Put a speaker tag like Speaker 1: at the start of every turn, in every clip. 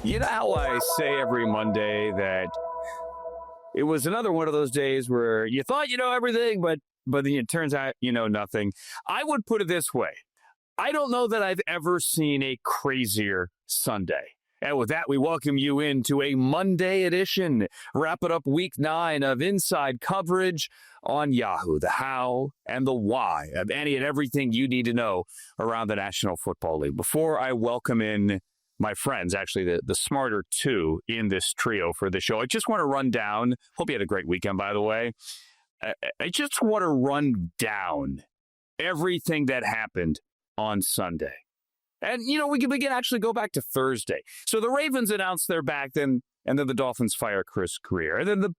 Speaker 1: You know how I say every Monday that it was another one of those days where you thought you know everything, but then it turns out you know nothing. I would put it this way. I don't know that I've ever seen a crazier Sunday. And with that, we welcome you into a Monday edition, wrapping up week 9 of inside coverage on Yahoo, the how and the why of any and everything you need to know around the National Football League. Before I welcome in my friends, actually the smarter two in this trio for the show, I just want to run down, hope you had a great weekend, by the way. I just want to run down everything that happened on Sunday. And, you know, we can actually go back to Thursday. So the Ravens announced they're back, and then the Dolphins fire Chris Greer. And then the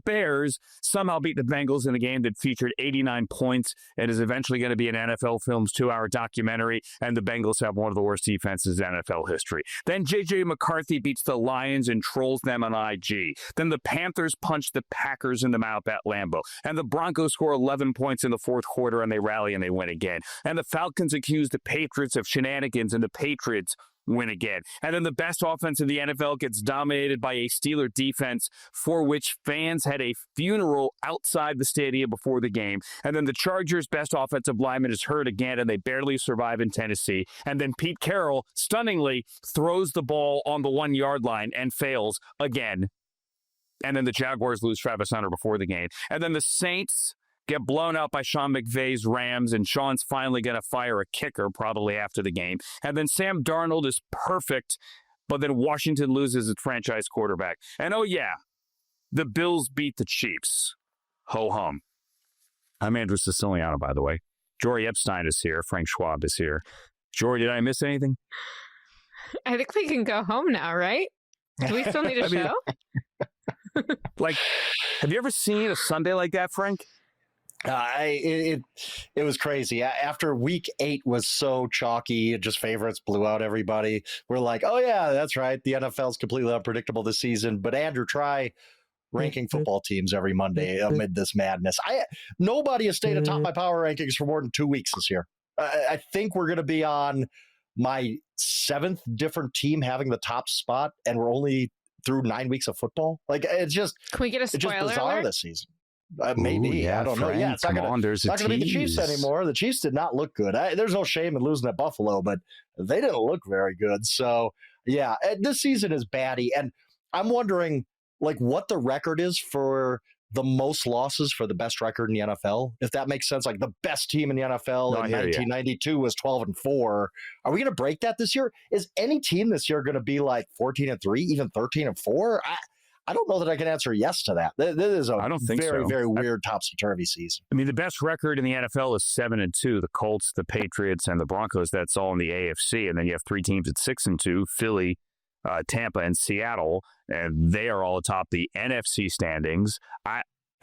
Speaker 1: Bears somehow beat the Bengals in a game that featured 89 points and is eventually going to be an NFL Films 2-hour documentary, and the Bengals have one of the worst defenses in NFL history. Then J.J. McCarthy beats the Lions and trolls them on IG. Then the Panthers punch the Packers in the mouth at Lambeau. And the Broncos score 11 points in the fourth quarter, and they rally and they win again. And the Falcons accuse the Patriots of shenanigans, and the Patriots win again. And then the best offense in the NFL gets dominated by a Steeler defense for which fans had a funeral outside the stadium before the game. And then the Chargers' best offensive lineman is hurt again, and they barely survive in Tennessee. And then Pete Carroll, stunningly, throws the ball on the 1-yard line and fails again. And then the Jaguars lose Travis Hunter before the game. And then the Saints get blown out by Sean McVay's Rams, and Sean's finally going to fire a kicker probably after the game. And then Sam Darnold is perfect, but then Washington loses its franchise quarterback. And oh yeah, the Bills beat the Chiefs. Ho-hum. I'm Andrew Siciliano, by the way. Jori Epstein is here. Frank Schwab is here. Jori, did I miss anything?
Speaker 2: I think we can go home now, right? Do we still need a show?
Speaker 1: Like, have you ever seen a Sunday like that, Frank?
Speaker 3: It was crazy. After week 8 was so chalky, just favorites blew out everybody. We're like, oh yeah, that's right. The NFL's completely unpredictable this season. But Andrew, try ranking football teams every Monday amid this madness. Nobody has stayed atop my power rankings for more than 2 weeks this year. I think we're going to be on my 7th different team having the top spot, and we're only through 9 weeks of football. Like, it's just,
Speaker 2: can we get a spoiler
Speaker 3: it's just bizarre
Speaker 2: alert
Speaker 3: this season. Maybe.
Speaker 1: Ooh, yeah,
Speaker 3: I don't
Speaker 1: Frank,
Speaker 3: know. Yeah, it's not going to be the Chiefs anymore. The Chiefs did not look good. There's no shame in losing at Buffalo, but they didn't look very good. So, yeah, this season is batty. And I'm wondering, like, what the record is for the most losses for the best record in the NFL, if that makes sense. Like, the best team in the NFL in 1992 was 12-4. Are we going to break that this year? Is any team this year going to be like 14-3, even 13-4? I don't know that I can answer yes to that. This is a very weird topsy-turvy season.
Speaker 1: I mean, the best record in the NFL is 7-2. The Colts, the Patriots, and the Broncos. That's all in the AFC. And then you have 3 teams at 6-2, Philly, Tampa, and Seattle. And they are all atop the NFC standings.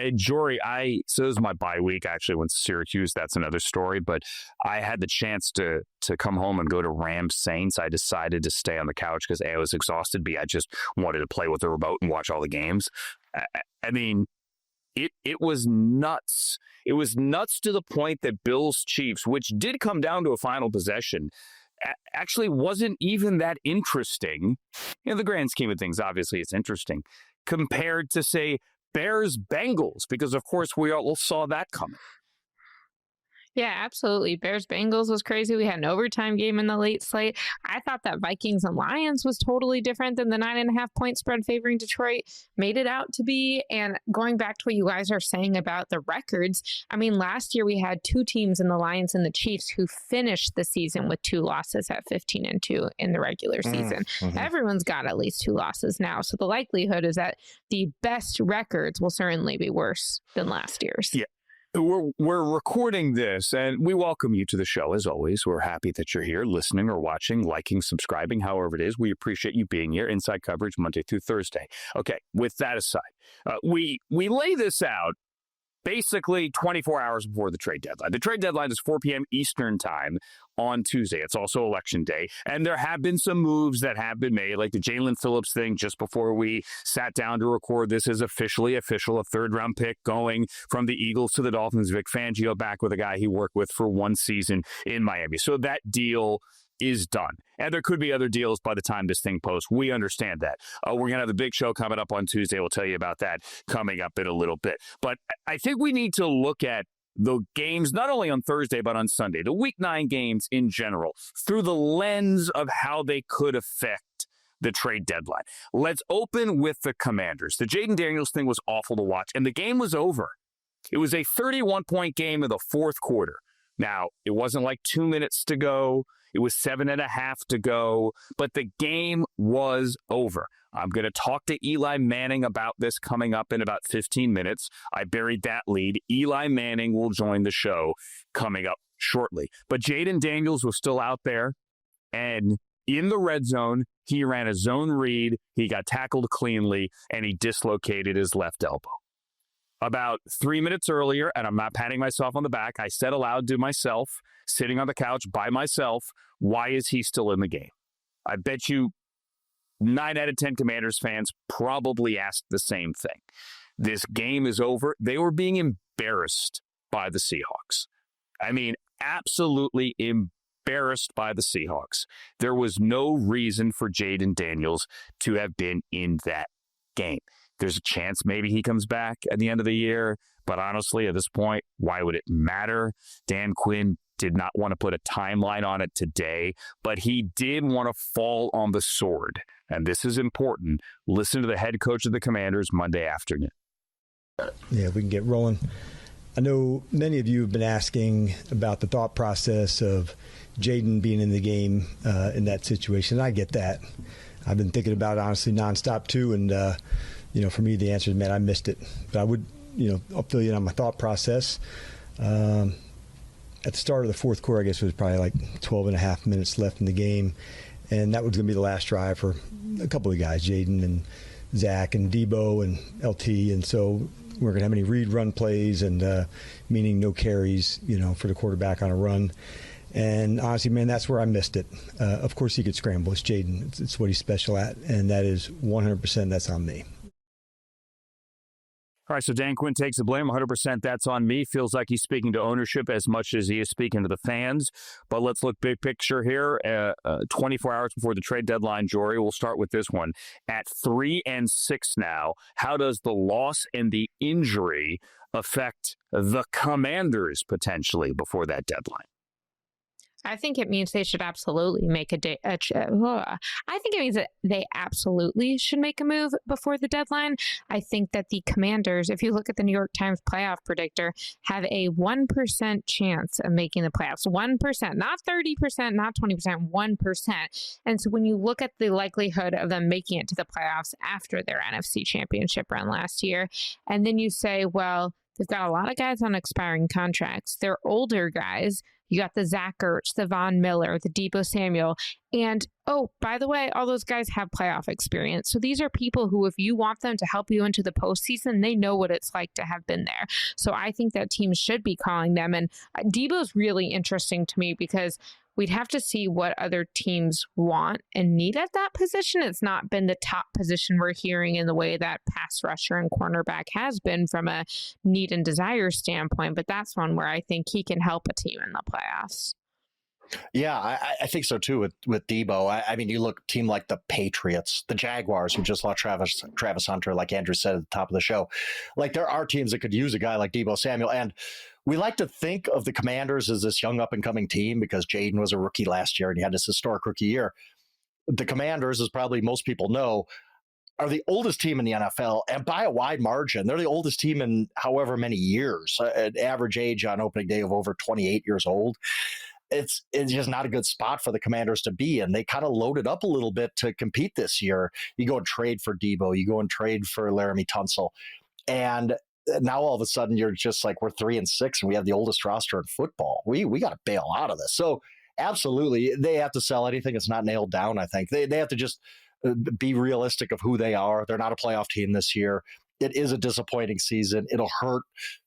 Speaker 1: Jori, so this is my bye week. I actually went to Syracuse. That's another story. But I had the chance to come home and go to Rams Saints. I decided to stay on the couch because A, I was exhausted. B, I just wanted to play with the remote and watch all the games. I mean, it was nuts. It was nuts to the point that Bills Chiefs, which did come down to a final possession, actually wasn't even that interesting. In the grand scheme of things, obviously it's interesting compared to, say, Bears Bengals, because of course we all saw that coming.
Speaker 2: Yeah, absolutely. Bears Bengals was crazy. We had an overtime game in the late slate. I thought that Vikings and Lions was totally different than the 9.5 point spread favoring Detroit made it out to be. And going back to what you guys are saying about the records, I mean, last year we had 2 teams in the Lions and the Chiefs who finished the season with 2 losses at 15-2 in the regular season. Everyone's got at least 2 losses now. So the likelihood is that the best records will certainly be worse than last year's.
Speaker 1: Yeah. We're recording this, and we welcome you to the show, as always. We're happy that you're here, listening or watching, liking, subscribing, however it is. We appreciate you being here. Inside coverage Monday through Thursday. Okay, with that aside, we lay this out basically 24 hours before the trade deadline. The trade deadline is 4 p.m. Eastern time on Tuesday. It's also Election Day. And there have been some moves that have been made, like the Jalen Phillips thing just before we sat down to record. This is officially official, a 3rd-round pick going from the Eagles to the Dolphins. Vic Fangio back with a guy he worked with for 1 season in Miami. So that deal is done. And there could be other deals by the time this thing posts. We understand that. We're going to have the big show coming up on Tuesday. We'll tell you about that coming up in a little bit. But I think we need to look at the games, not only on Thursday, but on Sunday, the Week 9 games in general, through the lens of how they could affect the trade deadline. Let's open with the Commanders. The Jayden Daniels thing was awful to watch, and the game was over. It was a 31-point game in the fourth quarter. Now, it wasn't like 2 minutes to go. It was 7.5 to go, but the game was over. I'm going to talk to Eli Manning about this coming up in about 15 minutes. I buried that lead. Eli Manning will join the show coming up shortly. But Jayden Daniels was still out there, and in the red zone, he ran a zone read, he got tackled cleanly, and he dislocated his left elbow. About 3 minutes earlier, and I'm not patting myself on the back, I said aloud to myself, sitting on the couch by myself, why is he still in the game? I bet you 9 out of 10 Commanders fans probably asked the same thing. This game is over. They were being embarrassed by the Seahawks. I mean, absolutely embarrassed by the Seahawks. There was no reason for Jayden Daniels to have been in that game. There's a chance maybe he comes back at the end of the year, but honestly, at this point, why would it matter? Dan Quinn did not want to put a timeline on it today, but he did want to fall on the sword. And this is important. Listen to the head coach of the Commanders Monday afternoon.
Speaker 4: Yeah, we can get rolling. I know many of you have been asking about the thought process of Jayden being in the game in that situation. I get that. I've been thinking about it, honestly, nonstop, too. And, for me, the answer is, man, I missed it. But I would, I'll fill you in on my thought process. At the start of the fourth quarter, I guess it was probably like 12 and a half minutes left in the game. And that was going to be the last drive for a couple of guys, Jayden and Zach and Debo and LT. And so we weren't going to have any read run plays and meaning no carries, for the quarterback on a run. And honestly, man, that's where I missed it. Of course, he could scramble. It's Jayden. It's what he's special at. And that is 100% that's on me.
Speaker 1: All right, so Dan Quinn takes the blame. 100% that's on me. Feels like he's speaking to ownership as much as he is speaking to the fans. But let's look big picture here. 24 hours before the trade deadline, Jori, we'll start with this one. At 3-6 now, how does the loss and the injury affect the Commanders potentially before that deadline?
Speaker 2: I think it means they should absolutely make I think it means that they absolutely should make a move before the deadline. I think that the Commanders, if you look at the New York Times playoff predictor, have a 1% chance of making the playoffs. 1%, not 30%, not 20%, 1%. And so when you look at the likelihood of them making it to the playoffs after their NFC Championship run last year, and then you say, well, they've got a lot of guys on expiring contracts. They're older guys. You got the Zach Ertz, the Von Miller, the Deebo Samuel. And, oh, by the way, all those guys have playoff experience. So these are people who, if you want them to help you into the postseason, they know what it's like to have been there. So I think that teams should be calling them. And Deebo's really interesting to me because we'd have to see what other teams want and need at that position. It's not been the top position we're hearing in the way that pass rusher and cornerback has been from a need and desire standpoint, but that's one where I think he can help a team in the playoffs.
Speaker 3: Yeah, I think so too with Debo. I mean, you look team like the Patriots, the Jaguars, who just lost Travis Hunter, like Andrew said at the top of the show. Like there are teams that could use a guy like Deebo Samuel. And we like to think of the Commanders as this young up-and-coming team because Jayden was a rookie last year and he had this historic rookie year. The Commanders, as probably most people know, are the oldest team in the NFL, and by a wide margin. They're the oldest team in however many years, an average age on opening day of over 28 years old. It's just not a good spot for the Commanders to be in. They kind of loaded up a little bit to compete this year. You go and trade for Debo. You go and trade for Laramie Tunsil. And now all of a sudden you're just like, we're 3-6 and we have the oldest roster in football. We got to bail out of this. So absolutely, they have to sell anything that's not nailed down, I think. They have to just be realistic of who they are. They're not a playoff team this year. It is a disappointing season. It'll hurt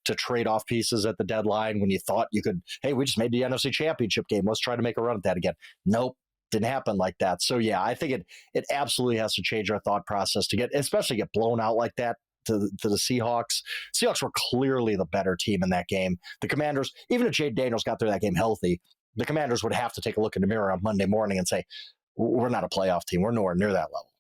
Speaker 3: to trade off pieces at the deadline when you thought you could, hey, we just made the NFC Championship game. Let's try to make a run at that again. Nope, didn't happen like that. So, yeah, I think it absolutely has to change our thought process to especially get blown out like that to the Seahawks. Seahawks were clearly the better team in that game. The Commanders, even if Jayden Daniels got through that game healthy, the Commanders would have to take a look in the mirror on Monday morning and say, we're not a playoff team. We're nowhere near that level.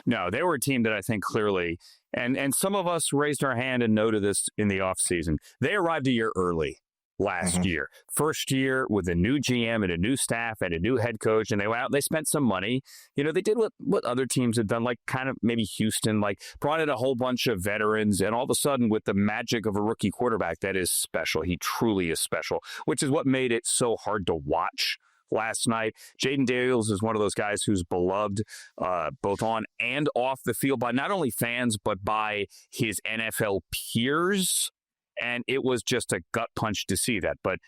Speaker 1: No, they were a team that I think clearly, and some of us raised our hand and noted this in the offseason. They arrived a year early last year. First year with a new GM and a new staff and a new head coach, and they went out and they spent some money. You know, they did what other teams had done, like kind of maybe Houston, like brought in a whole bunch of veterans, and all of a sudden with the magic of a rookie quarterback, that is special. He truly is special, which is what made it so hard to watch last night. Jayden Daniels is one of those guys who's beloved both on and off the field by not only fans, but by his NFL peers. And it was just a gut punch to see that. But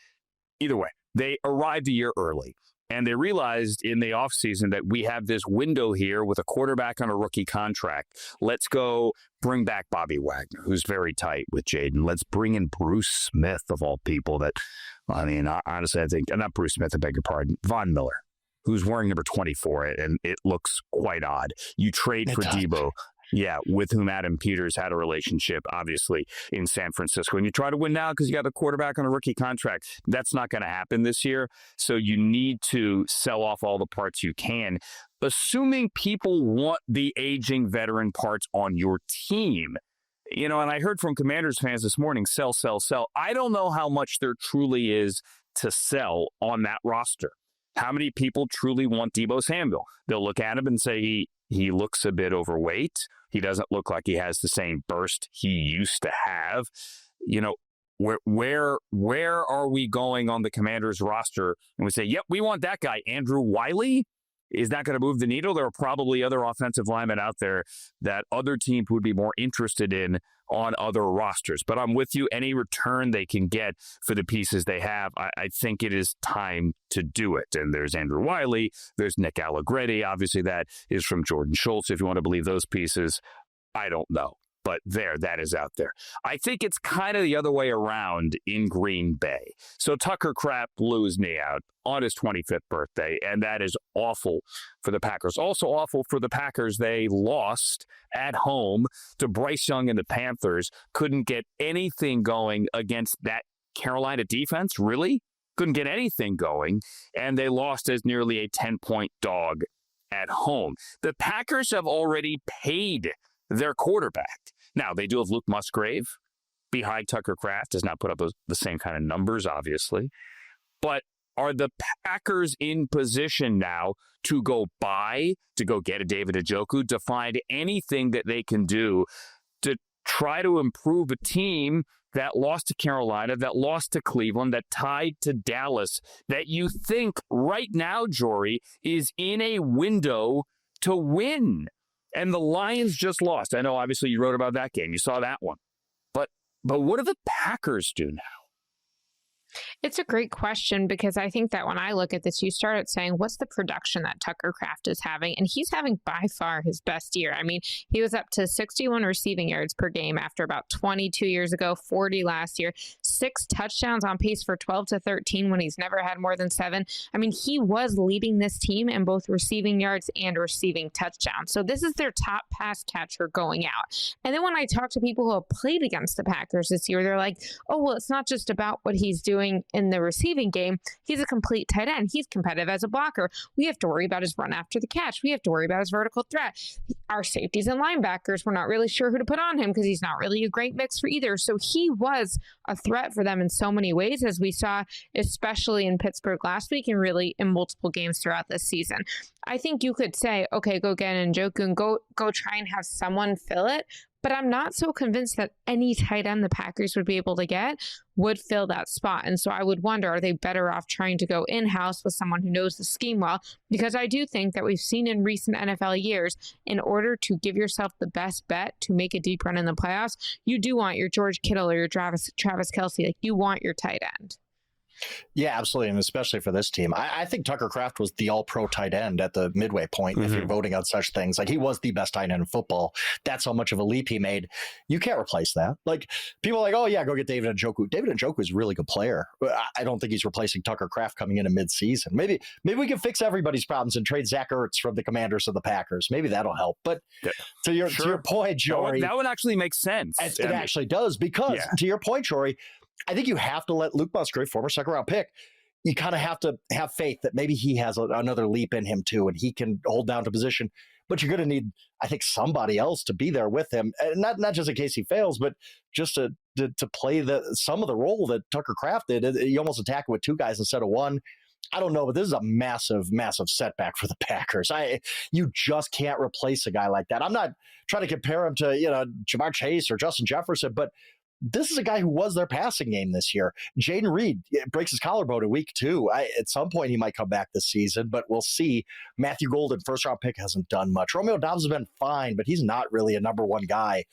Speaker 1: either way, they arrived a year early. And they realized in the offseason that we have this window here with a quarterback on a rookie contract. Let's go bring back Bobby Wagner, who's very tight with Jayden. Let's bring in Bruce Smith, of all people. Honestly, I think, not Bruce Smith, I beg your pardon, Von Miller, who's wearing number 24, and it looks quite odd. You trade for Debo. Yeah, with whom Adam Peters had a relationship, obviously, in San Francisco. And you try to win now because you got a quarterback on a rookie contract. That's not going to happen this year. So you need to sell off all the parts you can, assuming people want the aging veteran parts on your team. You know, and I heard from Commanders fans this morning, sell, sell, sell. I don't know how much there truly is to sell on that roster. How many people truly want Deebo Samuel? They'll look at him and say he looks a bit overweight. He doesn't look like he has the same burst he used to have. You know, where are we going on the Commanders roster? And we say, yep, we want that guy. Andrew Wiley is not going to move the needle. There are probably other offensive linemen out there that other teams would be more interested in on other rosters. But I'm with you. Any return they can get for the pieces they have, I think it is time to do it. And there's Andrew Wiley. There's Nick Allegretti. Obviously, that is from Jordan Schultz. If you want to believe those pieces, I don't know. But that is out there. I think it's kind of the other way around in Green Bay. So Tucker Kraft blew his knee out on his 25th birthday, and that is awful for the Packers. Also awful for the Packers, they lost at home to Bryce Young and the Panthers. Couldn't get anything going against that Carolina defense, really? Couldn't get anything going, and they lost as nearly a 10-point dog at home. The Packers have already paid their quarterback. Now, they do have Luke Musgrave behind Tucker Kraft. Does not put up the same kind of numbers, obviously. But are the Packers in position now to go get a David Njoku, to find anything that they can do to try to improve a team that lost to Carolina, that lost to Cleveland, that tied to Dallas, that you think right now, Jori, is in a window to win? And the Lions just lost. I know, obviously, you wrote about that game. You saw that one. But what do the Packers do now?
Speaker 2: It's a great question, because I think that when I look at this, you started saying, what's the production that Tucker Kraft is having? And he's having by far his best year. I mean, he was up to 61 receiving yards per game after about 22 years ago, 40 last year, 6 touchdowns, on pace for 12 to 13 when he's never had more than 7. I mean, he was leading this team in both receiving yards and receiving touchdowns. So this is their top pass catcher going out. And then when I talk to people who have played against the Packers this year, they're like, oh, well, it's not just about what he's doing in the receiving game. He's a complete tight end. He's competitive as a blocker. We have to worry about his run after the catch. We have to worry about his vertical threat. Our safeties and linebackers, we're not really sure who to put on him because he's not really a great mix for either. So he was a threat for them in so many ways, as we saw, especially in Pittsburgh last week and really in multiple games throughout this season. I think you could say, okay, go get Njoku and go try and have someone fill it. But I'm not so convinced that any tight end the Packers would be able to get would fill that spot. And so I would wonder, are they better off trying to go in-house with someone who knows the scheme well? Because I do think that we've seen in recent NFL years, in order to give yourself the best bet to make a deep run in the playoffs, you do want your George Kittle or your Travis Kelce. Like, you want your tight end.
Speaker 3: Yeah, absolutely. And especially for this team. I think Tucker Kraft was the all-pro tight end at the midway point, if you're voting on such things. Like, he was the best tight end in football. That's how much of a leap he made. You can't replace that. Like, people are like, oh, yeah, go get David Njoku. David Njoku is a really good player. I don't think he's replacing Tucker Kraft coming in mid-season. Maybe we can fix everybody's problems and trade Zach Ertz from the Commanders to the Packers. Maybe that'll help. But to your point, Jori.
Speaker 1: That would actually make sense.
Speaker 3: It actually does, because to your point, Jori, I think you have to let Luke Musgrave, former second-round pick, you kind of have to have faith that maybe he has another leap in him too, and he can hold down to position. But you're going to need, I think, somebody else to be there with him, and not just in case he fails, but just to play some of the role that Tucker Kraft did. You almost attack it with two guys instead of one. I don't know, but this is a massive, massive setback for the Packers. You just can't replace a guy like that. I'm not trying to compare him to Jamar Chase or Justin Jefferson, but this is a guy who was their passing game this year. Jayden Reed breaks his collarbone in week 2. At some point, he might come back this season, but we'll see. Matthew Golden, first-round pick, hasn't done much. Romeo Doubs has been fine, but he's not really a number one guy.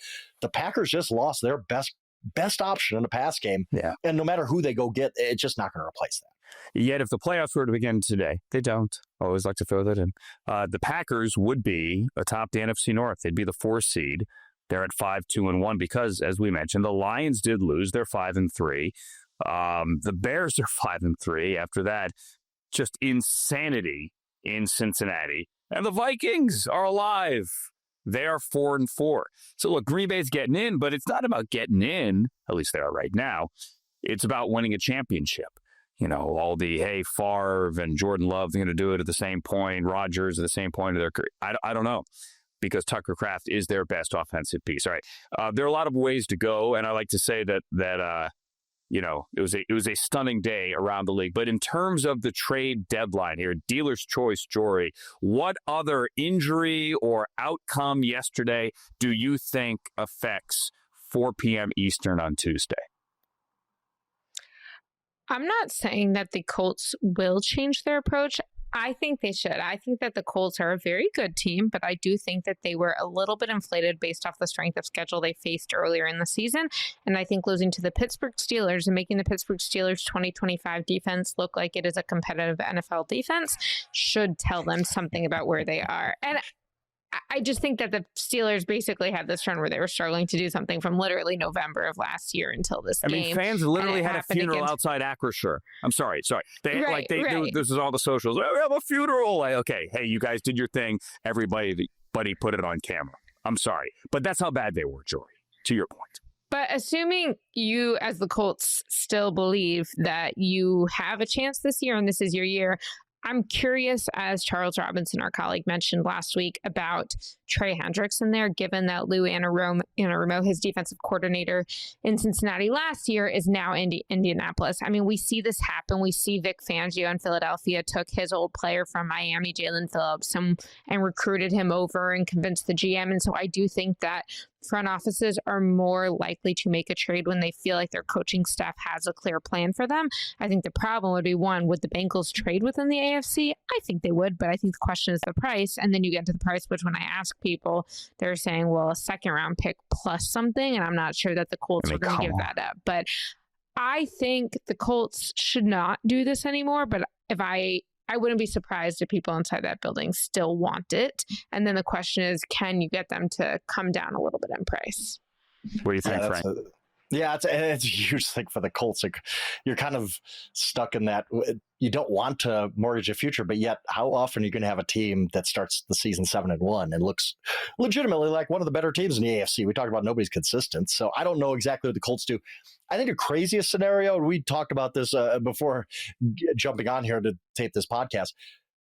Speaker 3: The Packers just lost their best option in the pass game.
Speaker 1: Yeah.
Speaker 3: And no matter who they go get, it's just not going to replace that.
Speaker 1: Yet if the playoffs were to begin today, they don't. I always like to throw that in. The Packers would be atop the NFC North. They'd be the 4th seed. They're at 5-2-1 because, as we mentioned, the Lions did lose. They're 5-3. The Bears are 5-3. After that, just insanity in Cincinnati. And the Vikings are alive. They are 4-4. So look, Green Bay's getting in, but it's not about getting in. At least they are right now. It's about winning a championship. All the, hey, Favre and Jordan Love, they're going to do it at the same point. Rodgers at the same point of their career. I don't know, because Tucker Kraft is their best offensive piece. All right. There are a lot of ways to go, and I like to say that it was a stunning day around the league. But in terms of the trade deadline here, dealer's choice, Jori, what other injury or outcome yesterday do you think affects 4 p.m. Eastern on Tuesday?
Speaker 2: I'm not saying that the Colts will change their approach. I think they should. I think that the Colts are a very good team, but I do think that they were a little bit inflated based off the strength of schedule they faced earlier in the season. And I think losing to the Pittsburgh Steelers and making the Pittsburgh Steelers 2025 defense look like it is a competitive NFL defense should tell them something about where they are. And I just think that the Steelers basically had this run where they were struggling to do something from literally November of last year until this game.
Speaker 1: I mean, fans literally had a funeral outside Acrisure. I'm sorry. They this is all the socials. Oh, we have a funeral. Okay, hey, you guys did your thing. Everybody put it on camera. I'm sorry. But that's how bad they were, Jori, to your point.
Speaker 2: But assuming you, as the Colts, still believe that you have a chance this year and this is your year, I'm curious, as Charles Robinson, our colleague, mentioned last week, about Trey Hendrickson there, given that Lou Anarumo, his defensive coordinator in Cincinnati last year, is now in Indianapolis. I mean, we see this happen. We see Vic Fangio in Philadelphia took his old player from Miami, Jalen Phillips, and recruited him over and convinced the GM. And so I do think that front offices are more likely to make a trade when they feel like their coaching staff has a clear plan for them. I think the problem would be, one, would the Bengals trade within the AFC? I think they would, but I think the question is the price. And then you get to the price, which when I ask people, they're saying, well, a 2nd round pick plus something. And I'm not sure that the Colts are going to give that up. But I think the Colts should not do this anymore. But I wouldn't be surprised if people inside that building still want it. And then the question is, can you get them to come down a little bit in price?
Speaker 1: What do you think, Frank?
Speaker 3: It's a huge thing for the Colts. Like, you're kind of stuck in that. You don't want to mortgage a future, but yet how often are you going to have a team that starts the season 7-1 and looks legitimately like one of the better teams in the AFC? We talked about nobody's consistent. So I don't know exactly what the Colts do. I think the craziest scenario, and we talked about this before jumping on here to tape this podcast.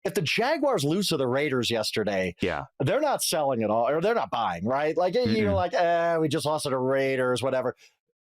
Speaker 3: If the Jaguars lose to the Raiders yesterday, they're not selling at all, or they're not buying, right? Like, you're like, we just lost to the Raiders, whatever.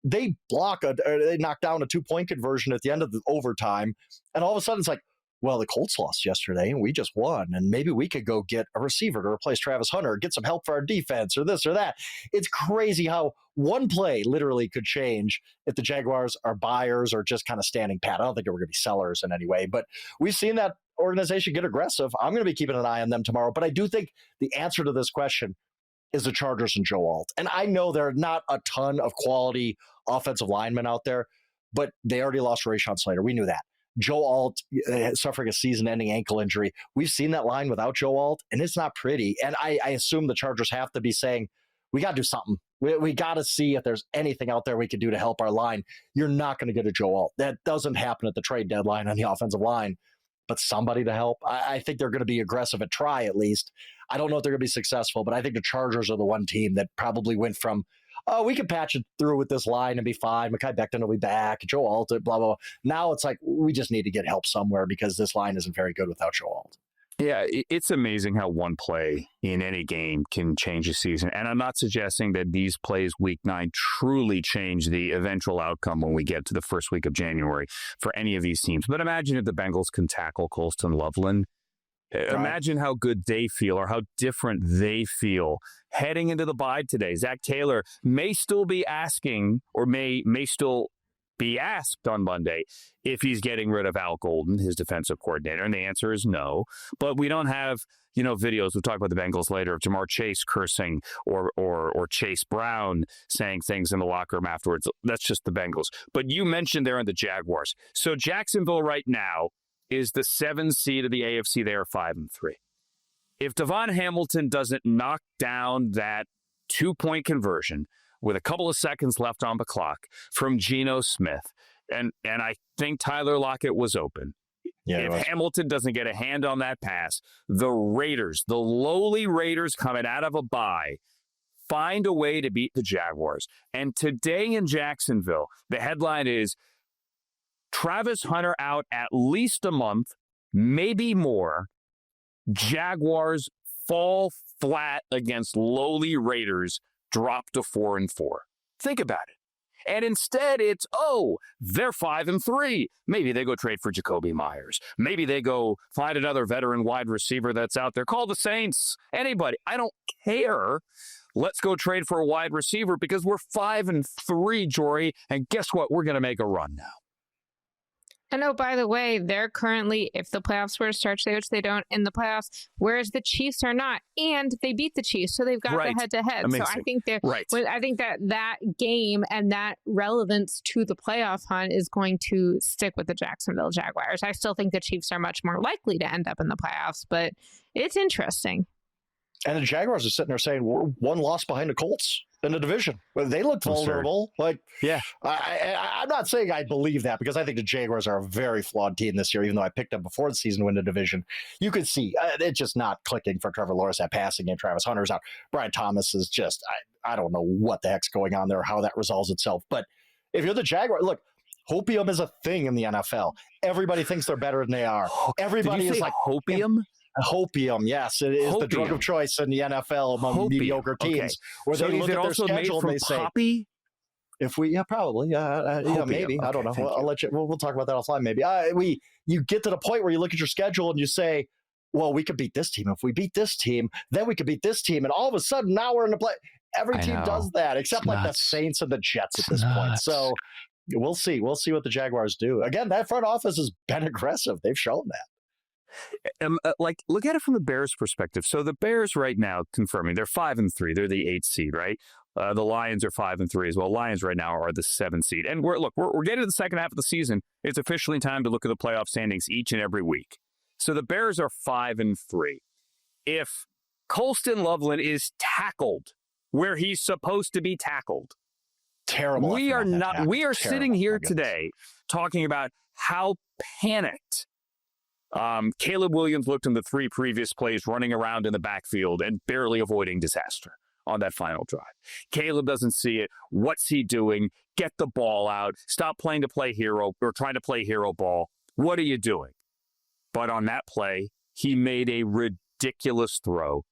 Speaker 3: They they knock down a 2-point conversion at the end of the overtime. And all of a sudden it's like, well, the Colts lost yesterday and we just won. And maybe we could go get a receiver to replace Travis Hunter, get some help for our defense or this or that. It's crazy how one play literally could change if the Jaguars are buyers or just kind of standing pat. I don't think they were going to be sellers in any way, but we've seen that organization get aggressive. I'm going to be keeping an eye on them tomorrow. But I do think the answer to this question is the Chargers and Joe Alt. And I know there are not a ton of quality offensive linemen out there, but they already lost Rashawn Slater. We knew that. Joe Alt suffering a season-ending ankle injury. We've seen that line without Joe Alt, and it's not pretty. And I assume the Chargers have to be saying, we got to do something. We got to see if there's anything out there we can do to help our line. You're not going to get a Joe Alt. That doesn't happen at the trade deadline on the offensive line. But somebody to help. I think they're going to be aggressive at try, at least. I don't know if they're going to be successful, but I think the Chargers are the one team that probably went from we can patch it through with this line and be fine. Mekhi Becton will be back. Joe Alt, blah, blah, blah. Now it's like we just need to get help somewhere because this line isn't very good without Joe Alt.
Speaker 1: Yeah, it's amazing how one play in any game can change a season. And I'm not suggesting that these plays week 9 truly change the eventual outcome when we get to the first week of January for any of these teams. But imagine if the Bengals can tackle Colston Loveland. Right. Imagine how good they feel or how different they feel heading into the bye today. Zach Taylor may still be asking or may still be asked on Monday if he's getting rid of Al Golden, his defensive coordinator, and the answer is no. But we don't have, videos. We'll talk about the Bengals later of Jamar Chase cursing or Chase Brown saying things in the locker room afterwards. That's just the Bengals. But you mentioned there in the Jaguars. So Jacksonville right now is the 7th seed of the AFC. They are 5-3. If Devon Hamilton doesn't knock down that 2-point conversion with a couple of seconds left on the clock from Geno Smith, and I think Tyler Lockett was open. Yeah, if Hamilton doesn't get a hand on that pass, the Raiders, the lowly Raiders coming out of a bye, find a way to beat the Jaguars. And today in Jacksonville, the headline is Travis Hunter out at least a month, maybe more. Jaguars fall flat against lowly Raiders, drop to 4-4. Think about it. And instead it's, they're 5-3. Maybe they go trade for Jacoby Myers. Maybe they go find another veteran wide receiver that's out there. Call the Saints. Anybody. I don't care. Let's go trade for a wide receiver because we're 5-3, Jori. And guess what? We're going to make a run now.
Speaker 2: And by the way, they're currently, if the playoffs were to start today, which they don't, in the playoffs, whereas the Chiefs are not, and they beat the Chiefs, so they've got the head-to-head.
Speaker 1: Amazing.
Speaker 2: So I think I think that game and that relevance to the playoff hunt is going to stick with the Jacksonville Jaguars. I still think the Chiefs are much more likely to end up in the playoffs, but it's interesting.
Speaker 3: And the Jaguars are sitting there saying, we're one loss behind the Colts in the division. Well, they look vulnerable. I'm not saying I believe that because I think the Jaguars are a very flawed team this year, even though I picked them before the season to win the division. You could see it's just not clicking for Trevor Lawrence at passing game. Travis Hunter's out. Brian Thomas is just, I don't know what the heck's going on there, how that resolves itself. But if you're the Jaguars, look, hopium is a thing in the NFL. Everybody thinks they're better than they are. Everybody is like
Speaker 1: hopium.
Speaker 3: Hopium, yes, it is the drug of choice in the NFL among mediocre teams.
Speaker 1: Okay.
Speaker 3: Where they look at their schedule and they say,
Speaker 1: poppy?
Speaker 3: "If we, probably, maybe, okay, I don't know. I'll let you. We'll talk about that offline. Maybe you get to the point where you look at your schedule and you say, well, we could beat this team. If we beat this team, then we could beat this team, and all of a sudden now we're in the play. Every team does that, except the Saints and the Jets at this point. So we'll see. We'll see what the Jaguars do. Again, that front office has been aggressive. They've shown that.
Speaker 1: Look at it from the Bears' perspective. So the Bears right now, confirming, they're 5-3. They're the 8th seed, right? The Lions are 5-3 as well. Lions right now are the 7th seed. And we're getting to the second half of the season. It's officially time to look at the playoff standings each and every week. So the Bears are 5-3. If Colston Loveland is tackled where he's supposed to be tackled,
Speaker 3: terrible.
Speaker 1: We are not. We are sitting here today talking about how panicked Caleb Williams looked in the 3 previous plays, running around in the backfield and barely avoiding disaster on that final drive. Caleb doesn't see it. What's he doing? Get the ball out. Stop trying to play hero ball. What are you doing? But on that play, he made a ridiculous throw,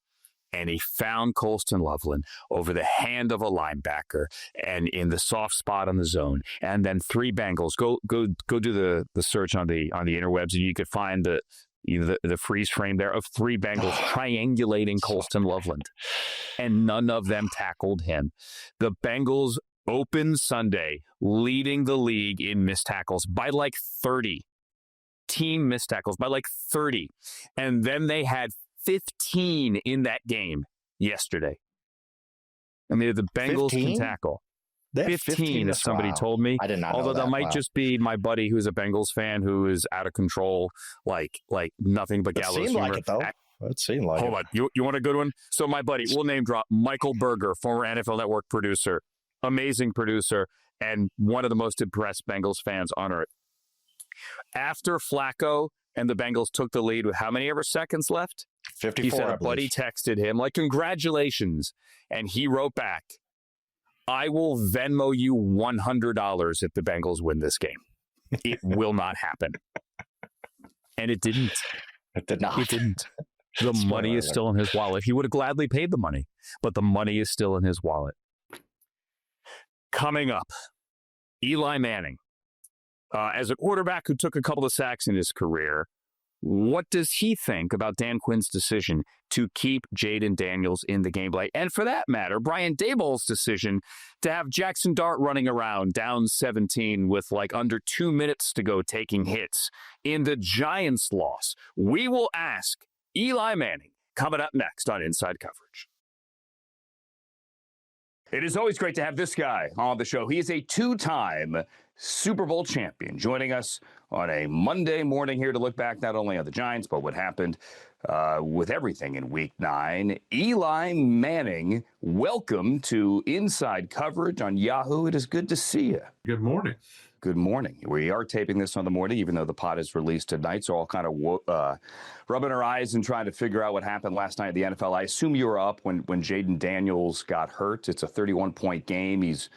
Speaker 1: and he found Colston Loveland over the hand of a linebacker and in the soft spot on the zone. And then 3 Bengals. Go do the search on the interwebs, and you could find the freeze frame there of 3 Bengals triangulating Colston Loveland, and none of them tackled him. The Bengals opened Sunday leading the league in missed tackles by like 30. Team missed tackles by like 30. And then they had 15 in that game yesterday. I mean, the Bengals 15? Can tackle. 15, as somebody told me.
Speaker 3: I did not know
Speaker 1: Although that might just be my buddy who's a Bengals fan who is out of control, like nothing but gallows humor.
Speaker 3: It seemed like it, though. It seemed like
Speaker 1: Hold on. You want a good one? So my buddy, we'll name drop Michael Berger, former NFL Network producer, amazing producer, and one of the most impressed Bengals fans on earth. After Flacco and the Bengals took the lead with how many ever seconds left?
Speaker 3: 54,
Speaker 1: he said a buddy texted him, like, congratulations. And he wrote back, I will Venmo you $100 if the Bengals win this game. It will not happen. And it didn't.
Speaker 3: It did not.
Speaker 1: It didn't. The money is still in his wallet. He would have gladly paid the money, but the money is still in his wallet. Coming up, Eli Manning. As a quarterback who took a couple of sacks in his career, what does he think about Dan Quinn's decision to keep Jayden Daniels in the gameplay? And for that matter, Brian Daboll's decision to have Jackson Dart running around down 17 with like under 2 minutes to go taking hits in the Giants' loss. We will ask Eli Manning coming up next on Inside Coverage. It is always great to have this guy on the show. He is a two-time Super Bowl champion, joining us on a Monday morning here to look back not only on the Giants, but what happened with everything in Week 9. Eli Manning, welcome to Inside Coverage on Yahoo. It is good to see you.
Speaker 5: Good morning.
Speaker 1: Good morning. We are taping this on the morning, even though the pod is released tonight, so all kind of rubbing our eyes and trying to figure out what happened last night at the NFL. I assume you were up when Jayden Daniels got hurt. It's a 31-point game. He's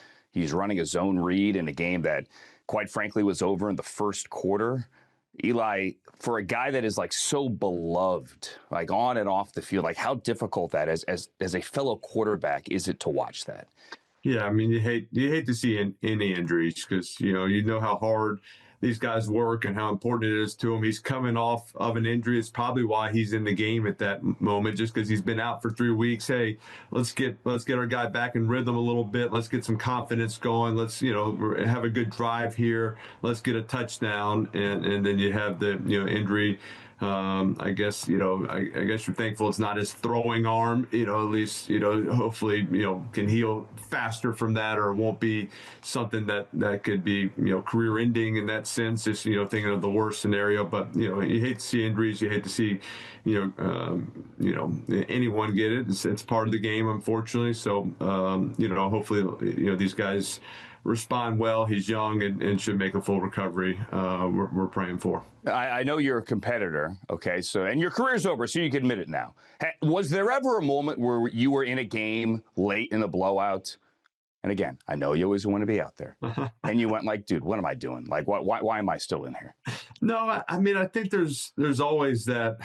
Speaker 1: running a zone read in a game that, quite frankly, was over in the first quarter. Eli, for a guy that is like so beloved, like on and off the field, like how difficult that is as a fellow quarterback is it to watch that?
Speaker 5: Yeah, I mean, you hate to see any injuries because you know how hard these guys work and how important it is to him. He's coming off of an injury. It's probably why he's in the game at that moment, just because he's been out for 3 weeks. Hey, let's get our guy back in rhythm a little bit. Let's get some confidence going. Let's have a good drive here. Let's get a touchdown, and then you have the injury. I guess you're thankful it's not his throwing arm, at least, hopefully, can heal faster from that, or it won't be something that could be, career ending in that sense, just, thinking of the worst scenario. But, you hate to see injuries. You hate to see, anyone get it. It's part of the game, unfortunately. So, hopefully, these guys respond well. He's young and should make a full recovery. We're praying for.
Speaker 1: I know you're a competitor, okay? And your career's over, so you can admit it now. Was there ever a moment where you were in a game late in a blowout? And again, I know you always want to be out there. And you went like, dude, what am I doing? Like, why am I still in here?
Speaker 5: No, I mean, I think there's always that.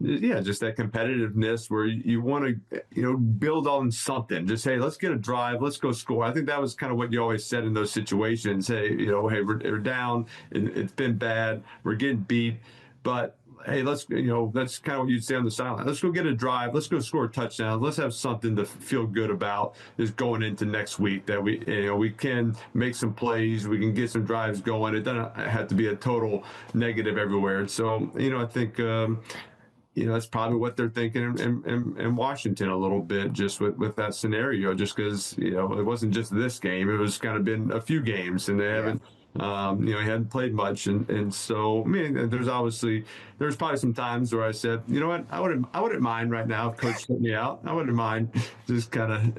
Speaker 5: Yeah, just that competitiveness where you want to, build on something. Just, hey, let's get a drive. Let's go score. I think that was kind of what you always said in those situations. Hey, hey, we're down. It's been bad. We're getting beat. But, hey, that's kind of what you'd say on the sideline. Let's go get a drive. Let's go score a touchdown. Let's have something to feel good about is going into next week that we can make some plays. We can get some drives going. It doesn't have to be a total negative everywhere. So, I think that's probably what they're thinking in Washington a little bit, just with that scenario, just because, it wasn't just this game. It was kind of been a few games, and they haven't, he hadn't played much. And so, I mean, there's probably some times where I said, you know what, I wouldn't mind right now if coach took me out. I wouldn't mind just kind of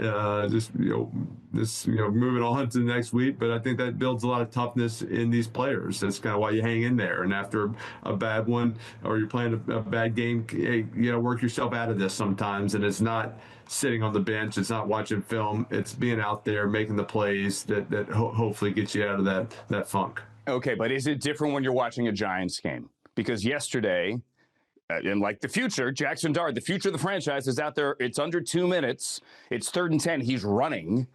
Speaker 5: moving on to the next week. But I think that builds a lot of toughness in these players. That's kind of why you hang in there. And after a bad one, or you're playing a bad game, hey, you got to work yourself out of this sometimes. And it's not sitting on the bench. It's not watching film. It's being out there, making the plays that hopefully get you out of that funk. Okay,
Speaker 1: but is it different when you're watching a Giants game? Because yesterday, in like the future, Jackson Dart, the future of the franchise is out there. It's under 2 minutes. It's 3rd and 10. He's running.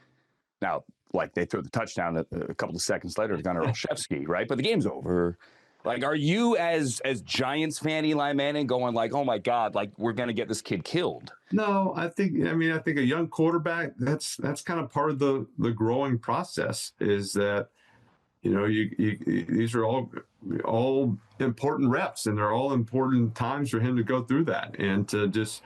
Speaker 1: Now, like they throw the touchdown a couple of seconds later to Gunnar Olszewski, right? But the game's over. Like, are you as Giants fan, Eli Manning, going like, oh my God, like we're going to get this kid killed?
Speaker 5: No, I think a young quarterback, that's kind of part of the growing process is that, these are all important reps, and they're all important times for him to go through that and to just,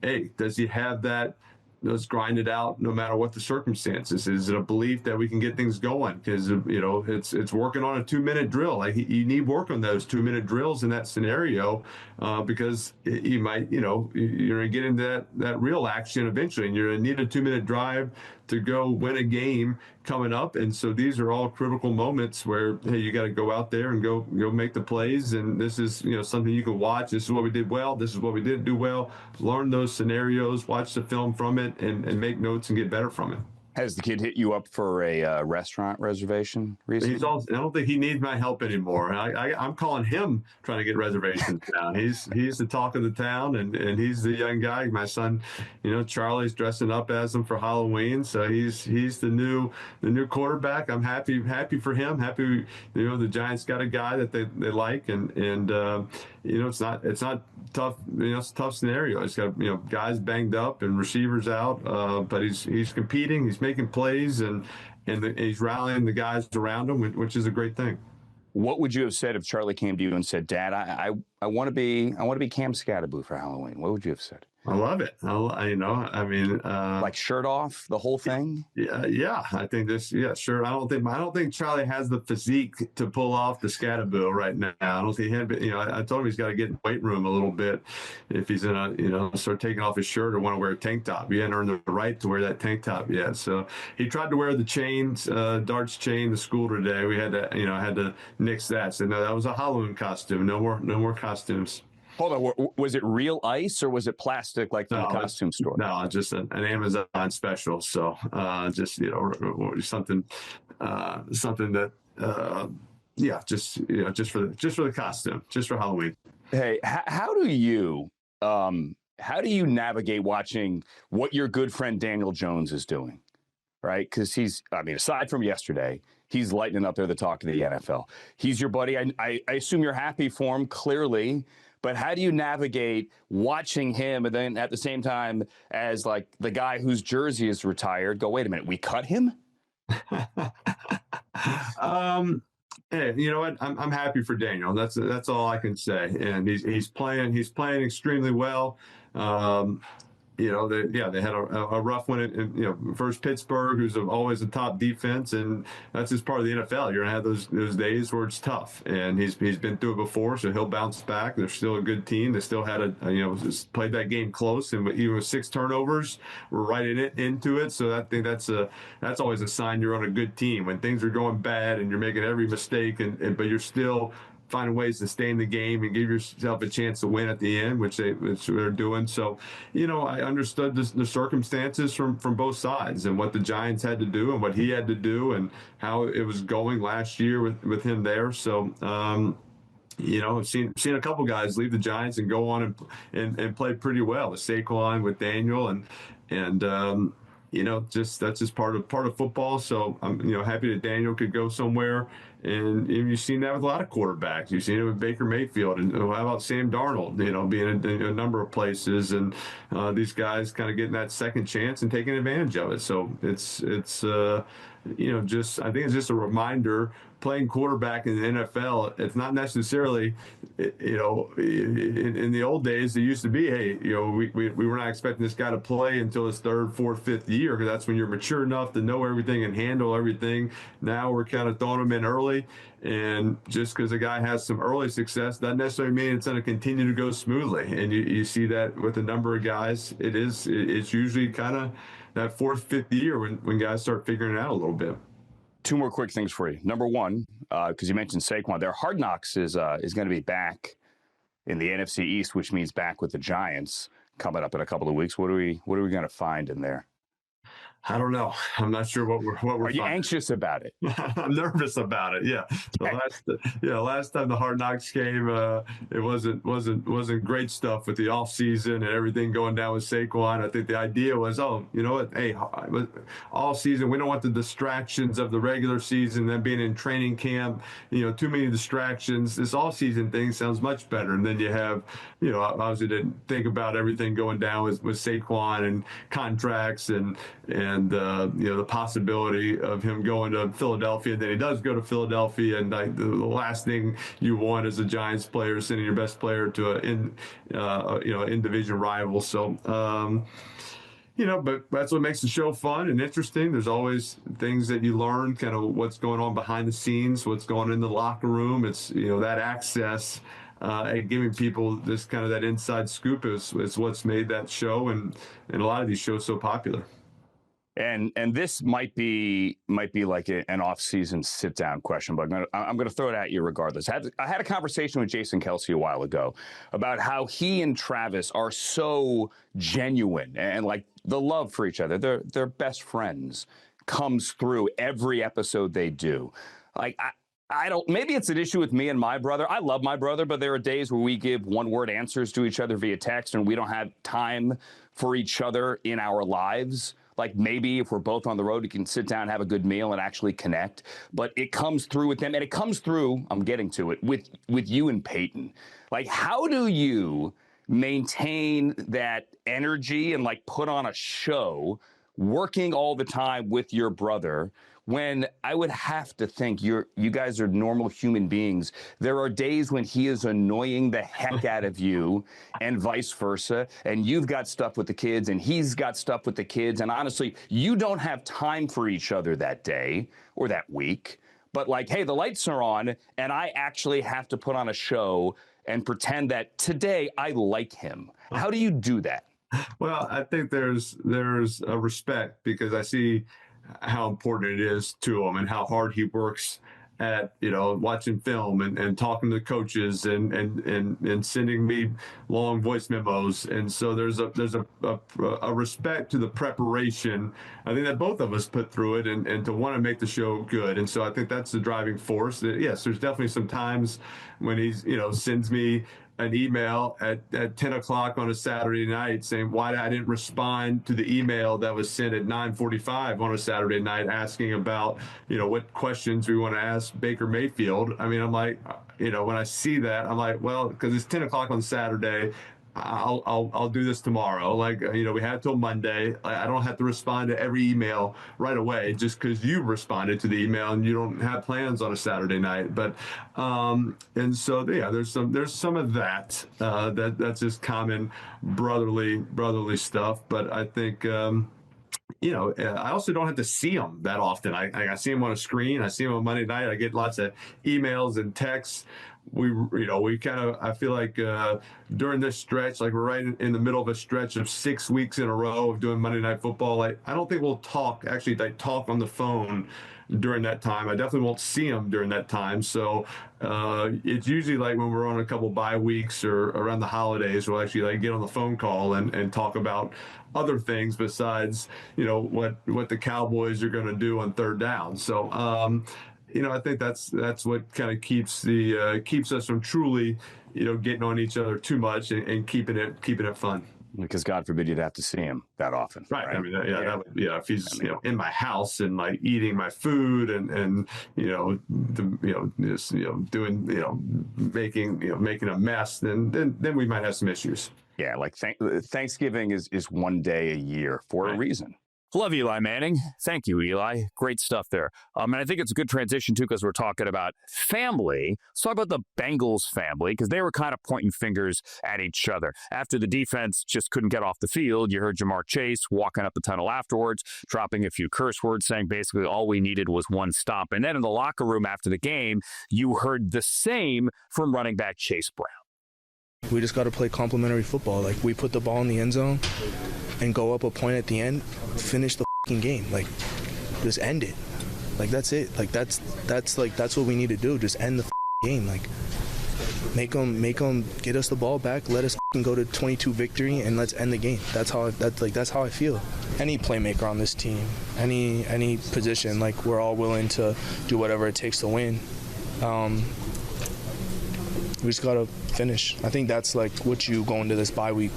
Speaker 5: hey, does he have that? Let's grind it out no matter what the circumstances. Is it a belief that we can get things going? Because, it's working on a 2-minute drill. Like you need work on those 2-minute drills in that scenario because you might, you're going to get into that real action eventually, and you're going to need a 2-minute drive to go win a game coming up. And so these are all critical moments where, hey, you got to go out there and go make the plays. And this is, something you can watch. This is what we did well. This is what we didn't do well. Learn those scenarios, watch the film from it, and make notes and get better from it.
Speaker 1: Has the kid hit you up for a restaurant reservation recently?
Speaker 5: I don't think he needs my help anymore. I'm calling him trying to get reservations now. He's the talk of the town, and he's the young guy. My son, Charlie's dressing up as him for Halloween, so he's the new quarterback. I'm happy for him. Happy, the Giants got a guy that they like, and it's not tough. It's a tough scenario. He's got guys banged up and receivers out, but he's competing. He's making plays, and he's rallying the guys around him, which is a great thing.
Speaker 1: What would you have said if Charlie came to you and said, "Dad, I want to be Cam Scatterboo for Halloween"? What would you have said?
Speaker 5: I love it.
Speaker 1: Like shirt off, the whole thing.
Speaker 5: Yeah. I think sure. I don't think Charlie has the physique to pull off the Scatterboo right now. I don't think he had. I told him he's got to get in the weight room a little bit if he's gonna, start taking off his shirt or want to wear a tank top. He hadn't earned the right to wear that tank top yet. So he tried to wear the chains, darts chain, to school today. We had to nix that. So no, that was a Halloween costume. No more costumes.
Speaker 1: Hold on, was it real ice or was it plastic like from the costume store?
Speaker 5: No, just an Amazon special. So just something that just for the costume, just for Halloween.
Speaker 1: Hey, how do you navigate watching what your good friend Daniel Jones is doing, right? Because aside from yesterday, he's lightening up there the talk of the NFL. He's your buddy. I assume you're happy for him, clearly. But how do you navigate watching him and then at the same time as like the guy whose jersey is retired go, wait a minute, we cut him?
Speaker 5: Hey, you know what? I'm happy for Daniel. That's all I can say. And he's playing extremely well. They had a rough one in first Pittsburgh, who's always a top defense, and that's just part of the NFL. You're gonna have those days where it's tough, and he's been through it before, so he'll bounce back. They're still a good team. They still had played that game close, and even with 6 turnovers, we're right into it. So I think that's always a sign you're on a good team when things are going bad and you're making every mistake, but you're still finding ways to stay in the game and give yourself a chance to win at the end, which they're doing. So, I understood the circumstances from both sides and what the Giants had to do and what he had to do and how it was going last year with him there. So, I've seen a couple guys leave the Giants and go on and play pretty well with Saquon, with Daniel, and that's just part of football. So I'm happy that Daniel could go somewhere. And you've seen that with a lot of quarterbacks. You've seen it with Baker Mayfield, and how about Sam Darnold? Being in a number of places, and these guys kind of getting that second chance and taking advantage of it. So it's I think it's just a reminder. Playing quarterback in the NFL, it's not necessarily, in the old days, it used to be, hey, we were not expecting this guy to play until his 3rd, 4th, 5th year, because that's when you're mature enough to know everything and handle everything. Now we're kind of throwing him in early, and just because a guy has some early success doesn't necessarily mean it's going to continue to go smoothly. And you see that with a number of guys. It's usually kind of that 4th, 5th year when guys start figuring it out a little bit.
Speaker 1: 2 more quick things for you. Number one, because you mentioned Saquon, their Hard Knocks is going to be back in the NFC East, which means back with the Giants coming up in a couple of weeks. What are we going to find in there?
Speaker 5: I don't know. I'm not sure what we're.
Speaker 1: Are you anxious about it?
Speaker 5: I'm nervous about it. Yeah. Last time the Hard Knocks came, it wasn't great stuff with the off season and everything going down with Saquon. I think the idea was, hey, all season we don't want the distractions of the regular season, then being in training camp. Too many distractions. This all season thing sounds much better. And then you have, obviously didn't think about everything going down with Saquon and contracts and the possibility of him going to Philadelphia. And then he does go to Philadelphia, and the last thing you want as a Giants player is sending your best player to in division rival. So but that's what makes the show fun and interesting. There's always things that you learn, kind of what's going on behind the scenes, what's going on in the locker room. It's that access. And giving people this kind of that inside scoop is what's made that show and a lot of these shows so popular.
Speaker 1: And this might be like an off-season sit-down question, but I'm gonna throw it at you regardless. I had a conversation with Jason Kelce a while ago about how he and Travis are so genuine and like the love for each other. They're best friends comes through every episode they do. Like I don't, maybe it's an issue with me and my brother. I love my brother, but there are days where we give one-word answers to each other via text and we don't have time for each other in our lives. Like maybe if we're both on the road, we can sit down, have a good meal, and actually connect. But it comes through with them, and it comes through, I'm getting to it, with you and Peyton. Like, how do you maintain that energy and like put on a show working all the time with your brother when I would have to think you guys are normal human beings? There are days when he is annoying the heck out of you and vice versa, and you've got stuff with the kids and he's got stuff with the kids, and honestly, you don't have time for each other that day or that week. But like, hey, the lights are on and I actually have to put on a show and pretend that today I like him. How do you do that?
Speaker 5: Well, I think there's a respect because I see how important it is to him and how hard he works at, watching film and talking to coaches and sending me long voice memos. And so there's a respect to the preparation, I think, that both of us put through it and to want to make the show good. And so I think that's the driving force. Yes, there's definitely some times when he's, sends me an email at 10 o'clock on a Saturday night saying why I didn't respond to the email that was sent at 9:45 on a Saturday night asking about, what questions we want to ask Baker Mayfield. I mean, I'm like, when I see that, I'm like, well, because it's 10 o'clock on Saturday, I'll do this tomorrow. Like, we have till Monday. I don't have to respond to every email right away just because you responded to the email and you don't have plans on a Saturday night. But, and so, yeah, there's some of that, that's just common brotherly stuff. But I think, I also don't have to see him that often. I see him on a screen. I see him on Monday night. I get lots of emails and texts. We kind of, I feel like during this stretch, like we're right in the middle of a stretch of 6 weeks in a row of doing Monday Night Football. Like, I don't think we'll talk on the phone during that time. I definitely won't see him during that time. So it's usually like when we're on a couple bye weeks or around the holidays, we'll actually like get on the phone call and talk about other things besides, what the Cowboys are going to do on third down. So, I think that's what kind of keeps us from truly, getting on each other too much and keeping it fun.
Speaker 1: Because God forbid you'd have to see him that often.
Speaker 5: Right. I mean, if he's, in my house and like eating my food and doing, making a mess, then we might have some issues.
Speaker 1: Yeah. Like Thanksgiving is one day a year for a reason. Love Eli Manning. Thank you, Eli. Great stuff there. And I think it's a good transition, too, because we're talking about family. Let's talk about the Bengals family, because they were kind of pointing fingers at each other. After the defense just couldn't get off the field, you heard Jamar Chase walking up the tunnel afterwards, dropping a few curse words, saying basically all we needed was one stop. And then in the locker room after the game, you heard the same from running back Chase Brown.
Speaker 6: We just got to play complementary football. Like, we put the ball in the end zone and go up a point at the end, finish the game. Like, just end it. Like, that's it. Like, that's what we need to do. Just end the game. Like, make them get us the ball back. Let us go to 22 victory and let's end the game. That's how I feel. Any playmaker on this team, any position, like, we're all willing to do whatever it takes to win. We just gotta finish. I think that's like what you go into this bye week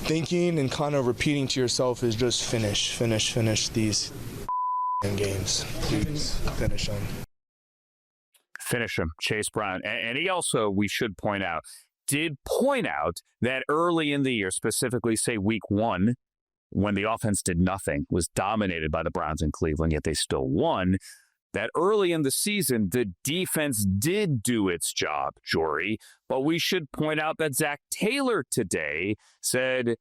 Speaker 6: thinking and kind of repeating to yourself is just finish these games. Please finish them.
Speaker 1: Finish him, Chase Brown. And he also, we should point out, did point out that early in the year, specifically say week 1, when the offense did nothing, was dominated by the Browns in Cleveland, yet they still won, that early in the season, the defense did do its job, Jori. But we should point out that Zach Taylor today said,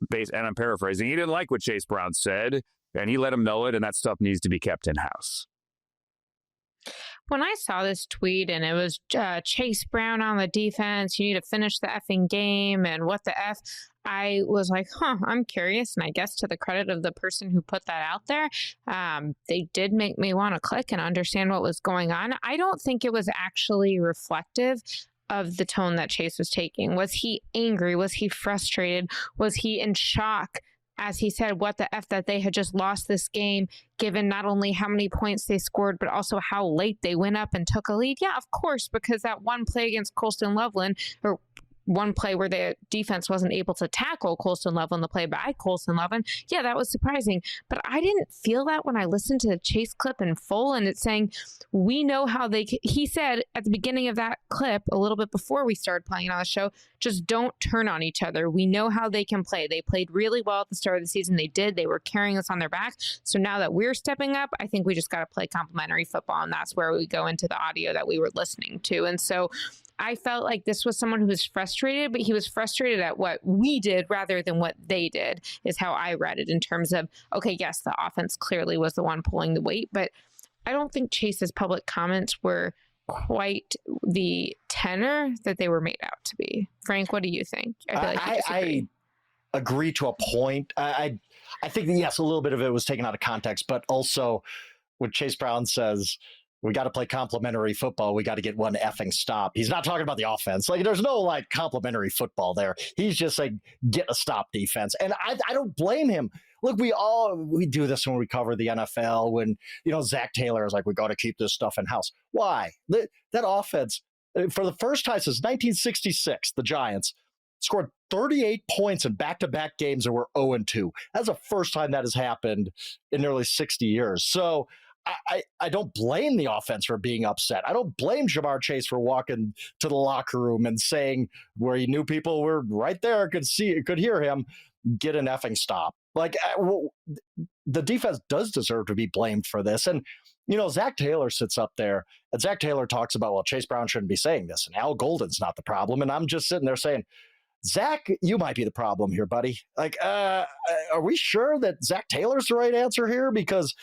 Speaker 1: and I'm paraphrasing, he didn't like what Chase Brown said, and he let him know it, and that stuff needs to be kept in-house.
Speaker 2: When I saw this tweet and it was Chase Brown on the defense, you need to finish the effing game and what the F, I was like, I'm curious. And I guess to the credit of the person who put that out there, they did make me want to click and understand what was going on. I don't think it was actually reflective of the tone that Chase was taking. Was he angry? Was he frustrated? Was he in shock? As he said, what the F that they had just lost this game, given not only how many points they scored, but also how late they went up and took a lead. Yeah, of course, because that one play against Colston Loveland, or one play where the defense wasn't able to tackle Colston Loveland, the play by Colston Loveland. Yeah, that was surprising. But I didn't feel that when I listened to the Chase clip in full, and it's saying, we know how he said at the beginning of that clip, a little bit before we started playing it on the show, just don't turn on each other. We know how they can play. They played really well at the start of the season. They did. They were carrying us on their back. So now that we're stepping up, I think we just got to play complementary football, and that's where we go into the audio that we were listening to. And so I felt like this was someone who was frustrated, but he was frustrated at what we did rather than what they did, is how I read it, in terms of, okay, yes, the offense clearly was the one pulling the weight, but I don't think Chase's public comments were quite the tenor that they were made out to be. Frank, what do you think? I feel like you disagree.
Speaker 3: I agree to a point. I think that, yes, a little bit of it was taken out of context, but also when Chase Brown says, we got to play complementary football, we got to get one effing stop, he's not talking about the offense. Like, there's no like complementary football there. He's just like, get a stop defense. And I don't blame him. Look, we do this when we cover the NFL, when, Zach Taylor is like, we got to keep this stuff in house. Why? That offense, for the first time since 1966, the Giants scored 38 points in back-to-back games and were 0-2. That's the first time that has happened in nearly 60 years. So I don't blame the offense for being upset. I don't blame Ja'Marr Chase for walking to the locker room and saying, where he knew people were right there, could hear him, get an effing stop. Like, the defense does deserve to be blamed for this. And, Zach Taylor sits up there and Zach Taylor talks about, well, Chase Brown shouldn't be saying this, and Al Golden's not the problem. And I'm just sitting there saying, Zach, you might be the problem here, buddy. Like, are we sure that Zach Taylor's the right answer here? Because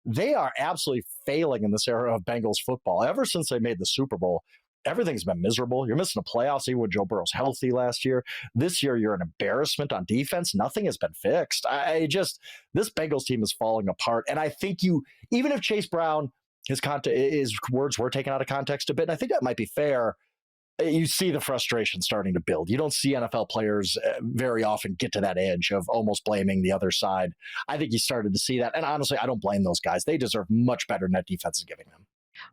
Speaker 3: they are absolutely failing in this era of Bengals football. Ever since they made the Super Bowl, everything's been miserable. You're missing the playoffs even when Joe Burrow's healthy last year. This year, you're an embarrassment on defense. Nothing has been fixed. This Bengals team is falling apart. And I think even if Chase Brown, his words were taken out of context a bit, and I think that might be fair, you see the frustration starting to build. You don't see NFL players very often get to that edge of almost blaming the other side. I think you started to see that. And honestly, I don't blame those guys. They deserve much better than that defense is giving them.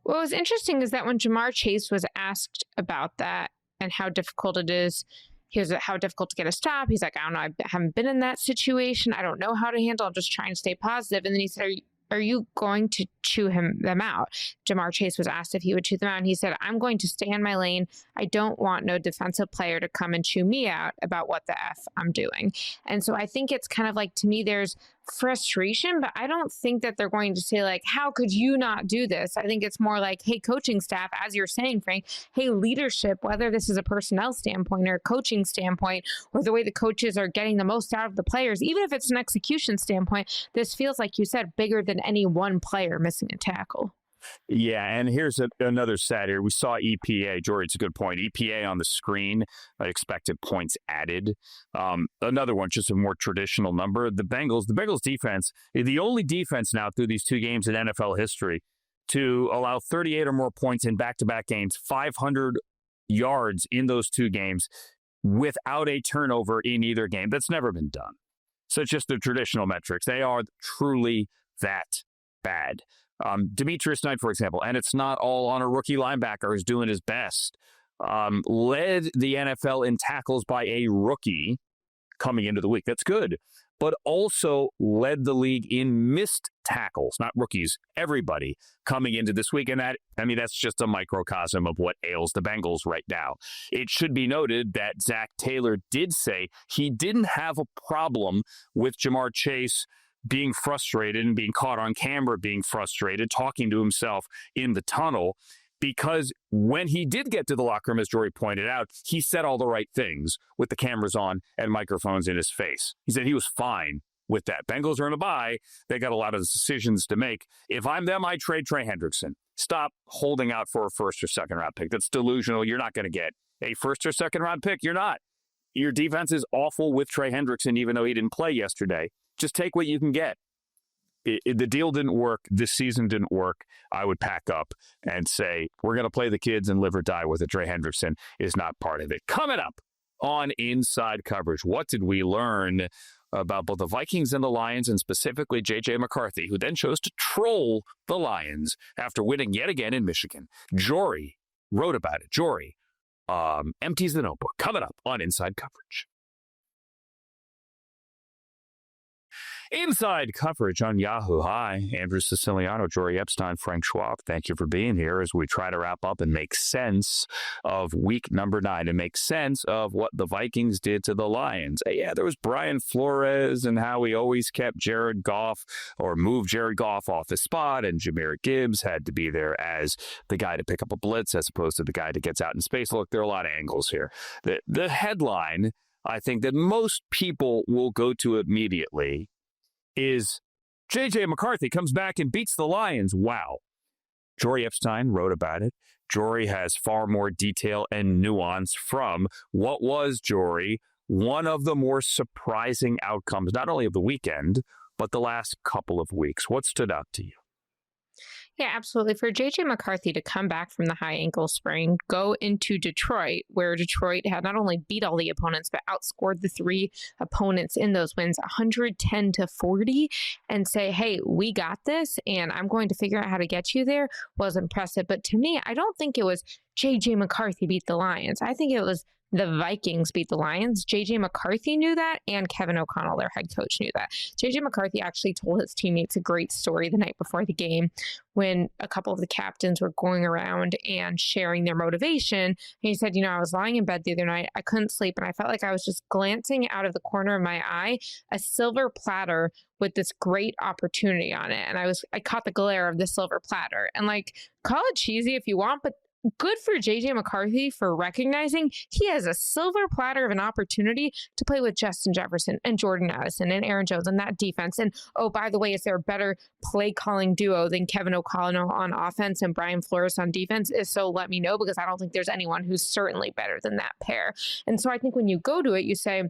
Speaker 2: What was interesting is that when Ja'Marr Chase was asked about that and how difficult it is, how difficult to get a stop. He's like, I don't know. I haven't been in that situation. I don't know how to handle. I'm just trying to stay positive. And then he said, are you going to chew them out? Ja'Marr Chase was asked if he would chew them out, and he said, I'm going to stay in my lane. I don't want no defensive player to come and chew me out about what the F I'm doing. And so I think it's kind of like, to me, there's frustration, but I don't think that they're going to say, like, how could you not do this? I think it's more like, hey, coaching staff, as you're saying, Frank, hey, leadership, whether this is a personnel standpoint or a coaching standpoint, or the way the coaches are getting the most out of the players, even if it's an execution standpoint, this feels, like you said, bigger than any one player missing a tackle.
Speaker 1: Yeah, and here's another stat here. We saw EPA. Jori, it's a good point. EPA on the screen, expected points added. Another one, just a more traditional number. The Bengals defense, the only defense now through these two games in NFL history to allow 38 or more points in back-to-back games, 500 yards in those two games without a turnover in either game. That's never been done. So it's just the traditional metrics. They are truly that bad. Demetrius Knight, for example, and it's not all on a rookie linebacker who's doing his best, led the NFL in tackles by a rookie coming into the week. That's good. But also led the league in missed tackles, not rookies, everybody coming into this week. And that's just a microcosm of what ails the Bengals right now. It should be noted that Zach Taylor did say he didn't have a problem with Ja'Marr Chase being frustrated and being caught on camera being frustrated, talking to himself in the tunnel, because when he did get to the locker room, as Jori pointed out, he said all the right things with the cameras on and microphones in his face. He said he was fine with that. Bengals are in a bye. They got a lot of decisions to make. If I'm them, I trade Trey Hendrickson. Stop holding out for a first or second round pick. That's delusional. You're not going to get a first or second round pick. You're not. Your defense is awful with Trey Hendrickson, even though he didn't play yesterday. Just take what you can get. The deal didn't work. This season didn't work. I would pack up and say, we're going to play the kids and live or die with it. Trey Hendrickson is not part of it. Coming up on Inside Coverage, what did we learn about both the Vikings and the Lions, and specifically J.J. McCarthy, who then chose to troll the Lions after winning yet again in Michigan? Jori wrote about it. Jori empties the notebook. Coming up on Inside Coverage. Inside Coverage on Yahoo. Hi, Andrew Siciliano, Jori Epstein, Frank Schwab. Thank you for being here as we try to wrap up and make sense of week number 9 and make sense of what the Vikings did to the Lions. Yeah, there was Brian Flores and how he always kept Jared Goff or moved Jared Goff off his spot, and Jahmyr Gibbs had to be there as the guy to pick up a blitz as opposed to the guy that gets out in space. Look, there are a lot of angles here. The headline, I think, that most people will go to immediately is J.J. McCarthy comes back and beats the Lions. Wow. Jori Epstein wrote about it. Jori has far more detail and nuance from what was, Jori, one of the more surprising outcomes, not only of the weekend, but the last couple of weeks. What stood out to you?
Speaker 2: Yeah, absolutely. For J.J. McCarthy to come back from the high ankle sprain, go into Detroit, where Detroit had not only beat all the opponents, but outscored the 3 opponents in those wins 110-40, and say, hey, we got this, and I'm going to figure out how to get you there, was impressive. But to me, I don't think it was J.J. McCarthy beat the Lions. I think it was the Vikings beat the Lions. J.J. McCarthy knew that, and Kevin O'Connell, their head coach, knew that. J.J. McCarthy actually told his teammates a great story the night before the game when a couple of the captains were going around and sharing their motivation. And he said, I was lying in bed the other night. I couldn't sleep, and I felt like I was just glancing out of the corner of my eye, a silver platter with this great opportunity on it. And I caught the glare of the silver platter. And call it cheesy if you want, but good for J.J. McCarthy for recognizing he has a silver platter of an opportunity to play with Justin Jefferson and Jordan Addison and Aaron Jones and that defense. And, oh, by the way, is there a better play-calling duo than Kevin O'Connell on offense and Brian Flores on defense? If so, let me know, because I don't think there's anyone who's certainly better than that pair. And so I think when you go to it, you say,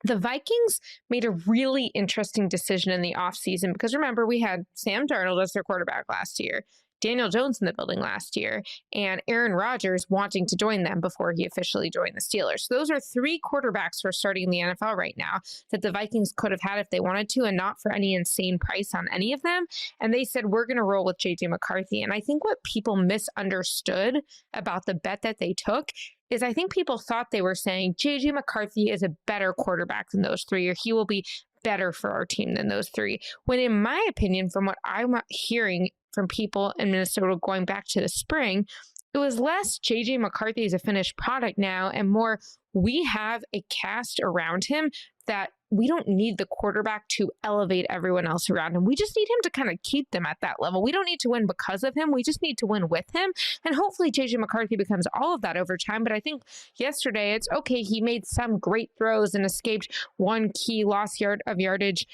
Speaker 2: the Vikings made a really interesting decision in the offseason, because remember, we had Sam Darnold as their quarterback last year, Daniel Jones in the building last year, and Aaron Rodgers wanting to join them before he officially joined the Steelers. So those are 3 quarterbacks who are starting in the NFL right now that the Vikings could have had if they wanted to, and not for any insane price on any of them. And they said, we're going to roll with J.J. McCarthy. And I think what people misunderstood about the bet that they took is I think people thought they were saying J.J. McCarthy is a better quarterback than those 3, or he will be better for our team than those 3. When in my opinion, from what I'm hearing from people in Minnesota going back to the spring, it was less J.J. McCarthy is a finished product now, and more we have a cast around him that we don't need the quarterback to elevate everyone else around him. We just need him to kind of keep them at that level. We don't need to win because of him. We just need to win with him. And hopefully J.J. McCarthy becomes all of that over time. But I think yesterday it's okay. He made some great throws and escaped one key lost yardage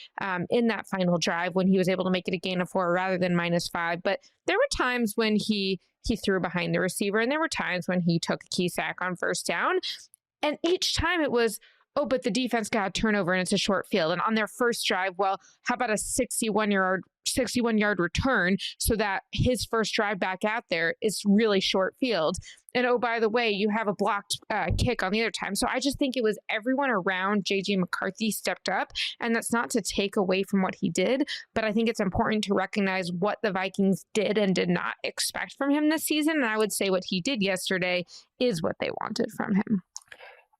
Speaker 2: in that final drive when he was able to make it a gain of 4 rather than -5. But there were times when he threw behind the receiver, and there were times when he took a key sack on first down. And each time it was, oh, but the defense got a turnover and it's a short field. And on their first drive, well, how about a 61-yard return so that his first drive back out there is really short field? And oh, by the way, you have a blocked kick on the other time. So I just think it was everyone around J.J. McCarthy stepped up. And that's not to take away from what he did, but I think it's important to recognize what the Vikings did and did not expect from him this season. And I would say what he did yesterday is what they wanted from him.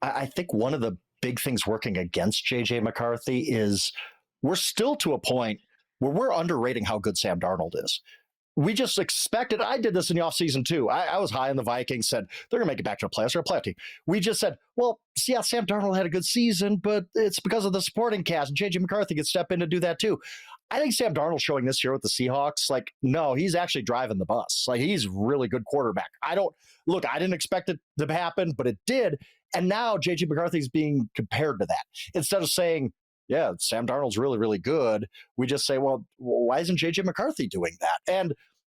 Speaker 3: I think one of the big things working against J.J. McCarthy is we're still to a point where we're underrating how good Sam Darnold is. We just expected, I did this in the offseason too. I was high on the Vikings, said they're going to make it back to the playoffs. They're a playoff team. We just said, well, yeah, Sam Darnold had a good season, but it's because of the supporting cast, and J.J. McCarthy could step in to do that too. I think Sam Darnold showing this year with the Seahawks, no, he's actually driving the bus. He's a really good quarterback. I didn't expect it to happen, but it did. And now J.J. McCarthy's being compared to that. Instead of saying, yeah, Sam Darnold's really, really good, we just say, well, why isn't J.J. McCarthy doing that? And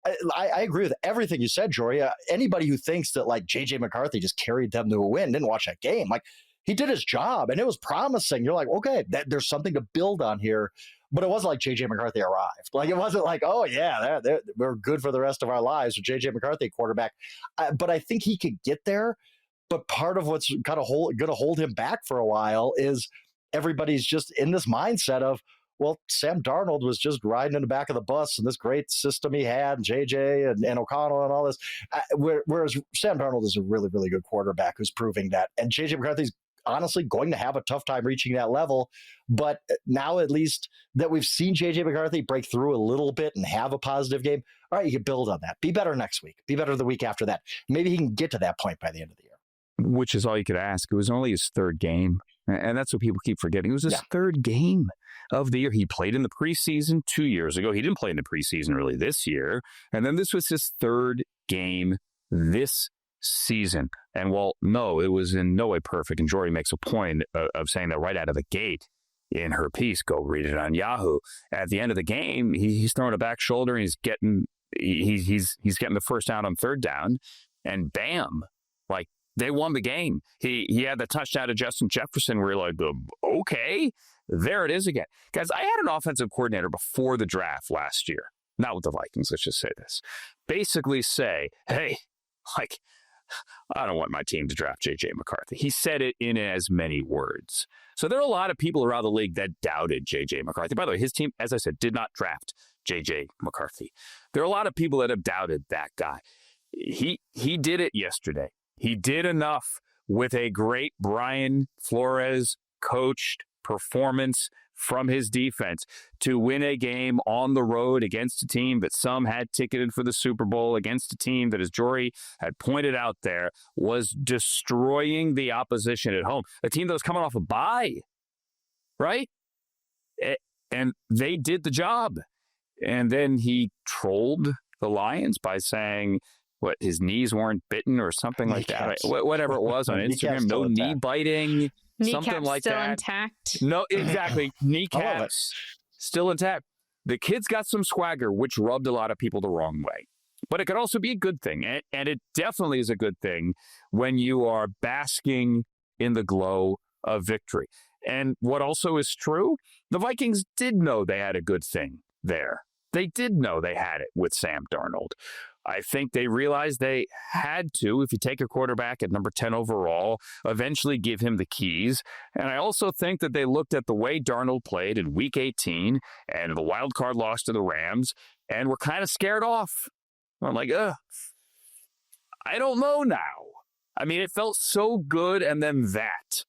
Speaker 3: I agree with everything you said, Jori. Anybody who thinks that like J.J. McCarthy just carried them to a win didn't watch that game. Like, he did his job, and it was promising. You're like, okay, there's something to build on here. But it wasn't like J.J. McCarthy arrived. Like, it wasn't like, oh, yeah, we're good for the rest of our lives with J.J. McCarthy quarterback. But I think he could get there. But part of what's kind of going to hold him back for a while is everybody's just in this mindset of, well, Sam Darnold was just riding in the back of the bus and this great system he had, and JJ and O'Connell and all this. Whereas Sam Darnold is a really, really good quarterback who's proving that. And JJ McCarthy's honestly going to have a tough time reaching that level. But now at least that we've seen JJ McCarthy break through a little bit and have a positive game, all right, you can build on that. Be better next week. Be better the week after that. Maybe he can get to that point by the end of the year.
Speaker 1: Which is all you could ask. It was only his third game. And that's what people keep forgetting. It was his third game of the year. He played in the preseason 2 years ago. He didn't play in the preseason really this year. And then this was his third game this season. And well, no, it was in no way perfect. And Jori makes a point of saying that right out of the gate in her piece. Go read it on Yahoo. At the end of the game, he's throwing a back shoulder and he's getting the first down on third down. And bam, like, they won the game. He had the touchdown to Justin Jefferson where you're like, okay, there it is again. Guys, I had an offensive coordinator before the draft last year, not with the Vikings, let's just say this, basically say, hey, like, I don't want my team to draft J.J. McCarthy. He said it in as many words. So there are a lot of people around the league that doubted J.J. McCarthy. By the way, his team, as I said, did not draft J.J. McCarthy. There are a lot of people that have doubted that guy. He did it yesterday. He did enough with a great Brian Flores coached performance from his defense to win a game on the road against a team that some had ticketed for the Super Bowl, against a team that, as Jori had pointed out there, was destroying the opposition at home. A team that was coming off a bye, right? And they did the job. And then he trolled the Lions by saying, what, his knees weren't bitten or something like that. Whatever it was on Instagram, no knee biting, something like
Speaker 2: still
Speaker 1: that.
Speaker 2: Intact.
Speaker 1: No, exactly. Kneecaps still intact. The kid's got some swagger, which rubbed a lot of people the wrong way. But it could also be a good thing. And it definitely is a good thing when you are basking in the glow of victory. And what also is true, the Vikings did know they had a good thing there. They did know they had it with Sam Darnold. I think they realized they had to, if you take a quarterback at number 10 overall, eventually give him the keys. And I also think that they looked at the way Darnold played in Week 18 and the wild card loss to the Rams and were kind of scared off. I'm like, I don't know now. I mean, it felt so good, and then that.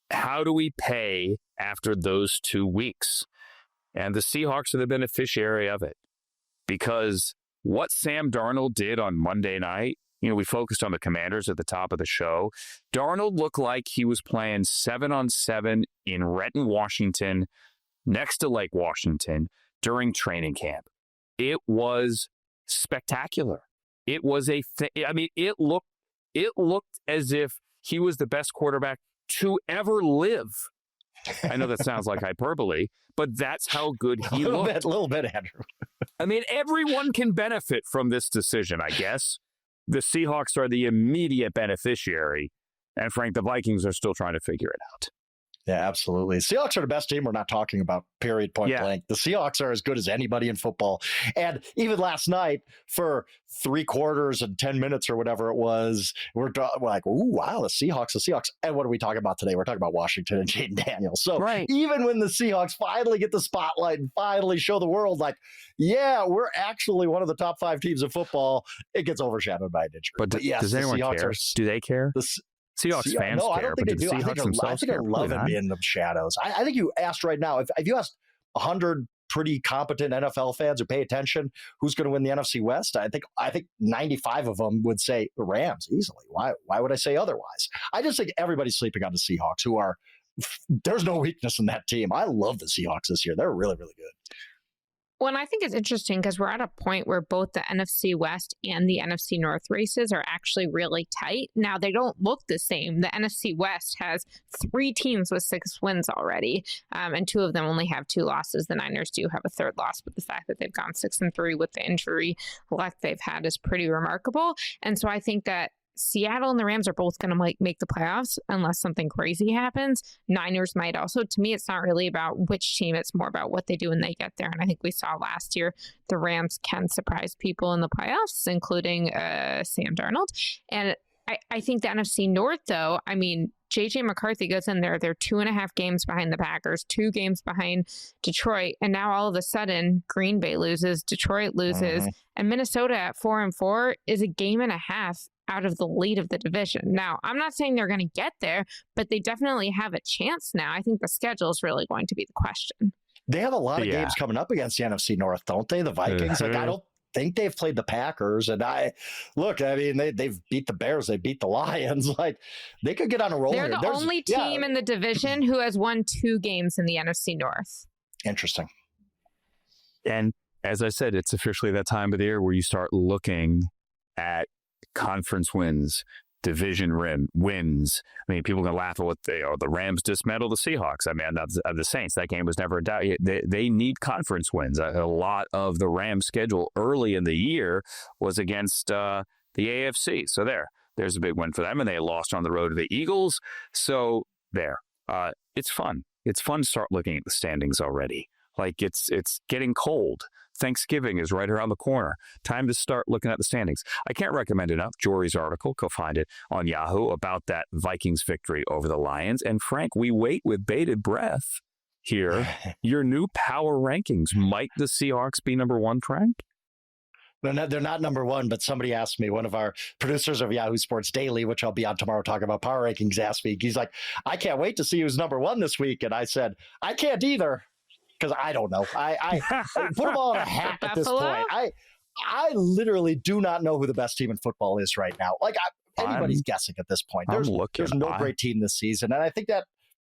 Speaker 1: How do we pay after those 2 weeks? And the Seahawks are the beneficiary of it, because what Sam Darnold did on Monday night, we focused on the Commanders at the top of the show. Darnold looked like he was playing 7-on-7 in Renton, Washington, next to Lake Washington during training camp. It was spectacular. It was it looked as if he was the best quarterback to ever live. I know that sounds like hyperbole, but that's how good he looked.
Speaker 3: A little bit, Andrew.
Speaker 1: I mean, everyone can benefit from this decision, I guess. The Seahawks are the immediate beneficiary, and Frank, the Vikings are still trying to figure it out.
Speaker 3: Yeah, absolutely. Seahawks are the best team we're not talking about, period, point blank. The Seahawks are as good as anybody in football. And even last night, for 3 quarters and 10 minutes or whatever it was, we're like, ooh, wow, the Seahawks. And what are we talking about today? We're talking about Washington and Jayden Daniels. So even when the Seahawks finally get the spotlight and finally show the world, like, yeah, we're actually one of the top 5 teams in football, it gets overshadowed by an injury.
Speaker 1: But yes, does anyone care? Do they care? Seahawks fans care,
Speaker 3: I don't think they do. I think I love him in the shadows. I think you asked right now, if you asked 100 pretty competent NFL fans who pay attention who's going to win the NFC West, I think 95 of them would say the Rams easily. Why would I say otherwise? I just think everybody's sleeping on the Seahawks, who are – there's no weakness in that team. I love the Seahawks this year. They're really, really good.
Speaker 2: Well, and I think it's interesting because we're at a point where both the NFC West and the NFC North races are actually really tight. Now, they don't look the same. The NFC West has 3 teams with 6 wins already, and 2 of them only have 2 losses. The Niners do have a 3rd loss, but the fact that they've gone 6-3 with the injury luck they've had is pretty remarkable. And so I think that Seattle and the Rams are both going to make the playoffs unless something crazy happens. Niners might also. To me, it's not really about which team. It's more about what they do when they get there. And I think we saw last year the Rams can surprise people in the playoffs, including Sam Darnold. And I think the NFC North, though, I mean, J.J. McCarthy goes in there. They're 2.5 games behind the Packers, 2 games behind Detroit. And now all of a sudden, Green Bay loses, Detroit loses, and Minnesota at 4-4 is a game and a half out of the lead of the division. Now, I'm not saying they're going to get there, but they definitely have a chance now. I think the schedule is really going to be the question.
Speaker 3: They have a lot of games coming up against the NFC North, don't they? The Vikings. Like, I don't think they've played the Packers. And they've beat the Bears. They beat the Lions. Like, they could get on a roll.
Speaker 2: They're the only team in the division who has won 2 games in the NFC North.
Speaker 3: Interesting.
Speaker 1: And as I said, it's officially that time of the year where you start looking at conference wins, division wins. I mean, people are going to laugh at what the Rams dismantled the Seahawks. I mean, the Saints, that game was never a doubt. They need conference wins. A lot of the Rams schedule early in the year was against the AFC. So there's a big win for them. And they lost on the road to the Eagles. So it's fun. It's fun to start looking at the standings already. Like it's getting cold. Thanksgiving is right around the corner. Time to start looking at the standings. I can't recommend enough Jori's article. Go find it on Yahoo about that Vikings victory over the Lions. And Frank, we wait with bated breath here. Your new power rankings. Might the Seahawks be number 1, Frank?
Speaker 3: They're not number 1, but somebody asked me, one of our producers of Yahoo Sports Daily, which I'll be on tomorrow talking about power rankings, asked me, he's like, I can't wait to see who's number 1 this week. And I said, I can't either. Because I don't know. I put them all in a hat at this point. I literally do not know who the best team in football is right now. Like, anybody's guessing at this point. There's no great team this season, and I think that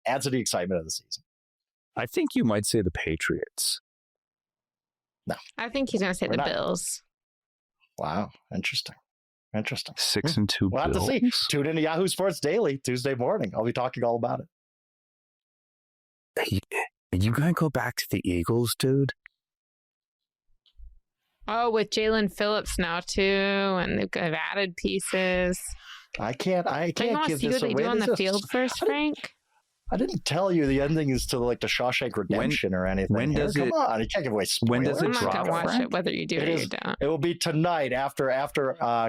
Speaker 3: adds to the excitement of the season.
Speaker 1: I think you might say the Patriots.
Speaker 3: No.
Speaker 2: I think he's going to say the Bills.
Speaker 3: Wow. Interesting.
Speaker 1: 6-2
Speaker 3: We'll have to see. Tune into Yahoo Sports Daily Tuesday morning. I'll be talking all about
Speaker 1: it. Are you going to go back to the Eagles, dude?
Speaker 2: Oh, with Jalen Phillips now, too, and they've added pieces.
Speaker 3: I can't give this away.
Speaker 2: You want to see what they do on the field first, Frank?
Speaker 3: I didn't tell you the ending is to like the Shawshank Redemption or anything.
Speaker 1: When does
Speaker 3: Come on, you can't give away spoilers.
Speaker 1: When does it
Speaker 2: I'm
Speaker 1: drop?
Speaker 2: not going to watch it, whether you do or you don't.
Speaker 3: It will be tonight after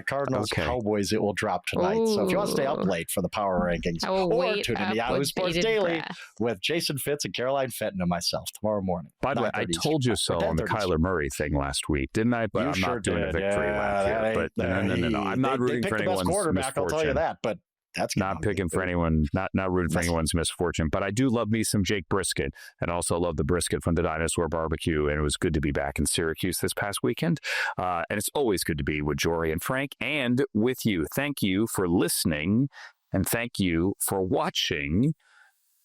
Speaker 3: Cardinals Cowboys. It will drop tonight.
Speaker 2: Ooh.
Speaker 3: So if you want to stay up late for the power rankings, or tune in to Yahoo Sports Daily with Jason Fitz and Caroline Fenton and myself tomorrow morning.
Speaker 1: By the way, I told you so on the Kyler Murray thing last week, didn't I? But I'm not doing a victory lap here. But no. I'm not rooting for anyone's misfortune.
Speaker 3: I'll tell you that, but that's
Speaker 1: not picking for anyone, not rooting for anyone's misfortune. But I do love me some Jake Brisket, and also love the brisket from the Dinosaur Barbecue. And it was good to be back in Syracuse this past weekend. And it's always good to be with Jori and Frank and with you. Thank you for listening, and thank you for watching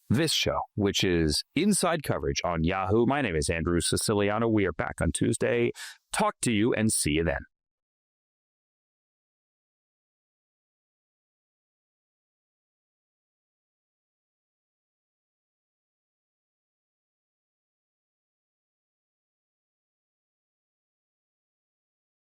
Speaker 1: this show, which is Inside Coverage on Yahoo. My name is Andrew Siciliano. We are back on Tuesday. Talk to you and see you then.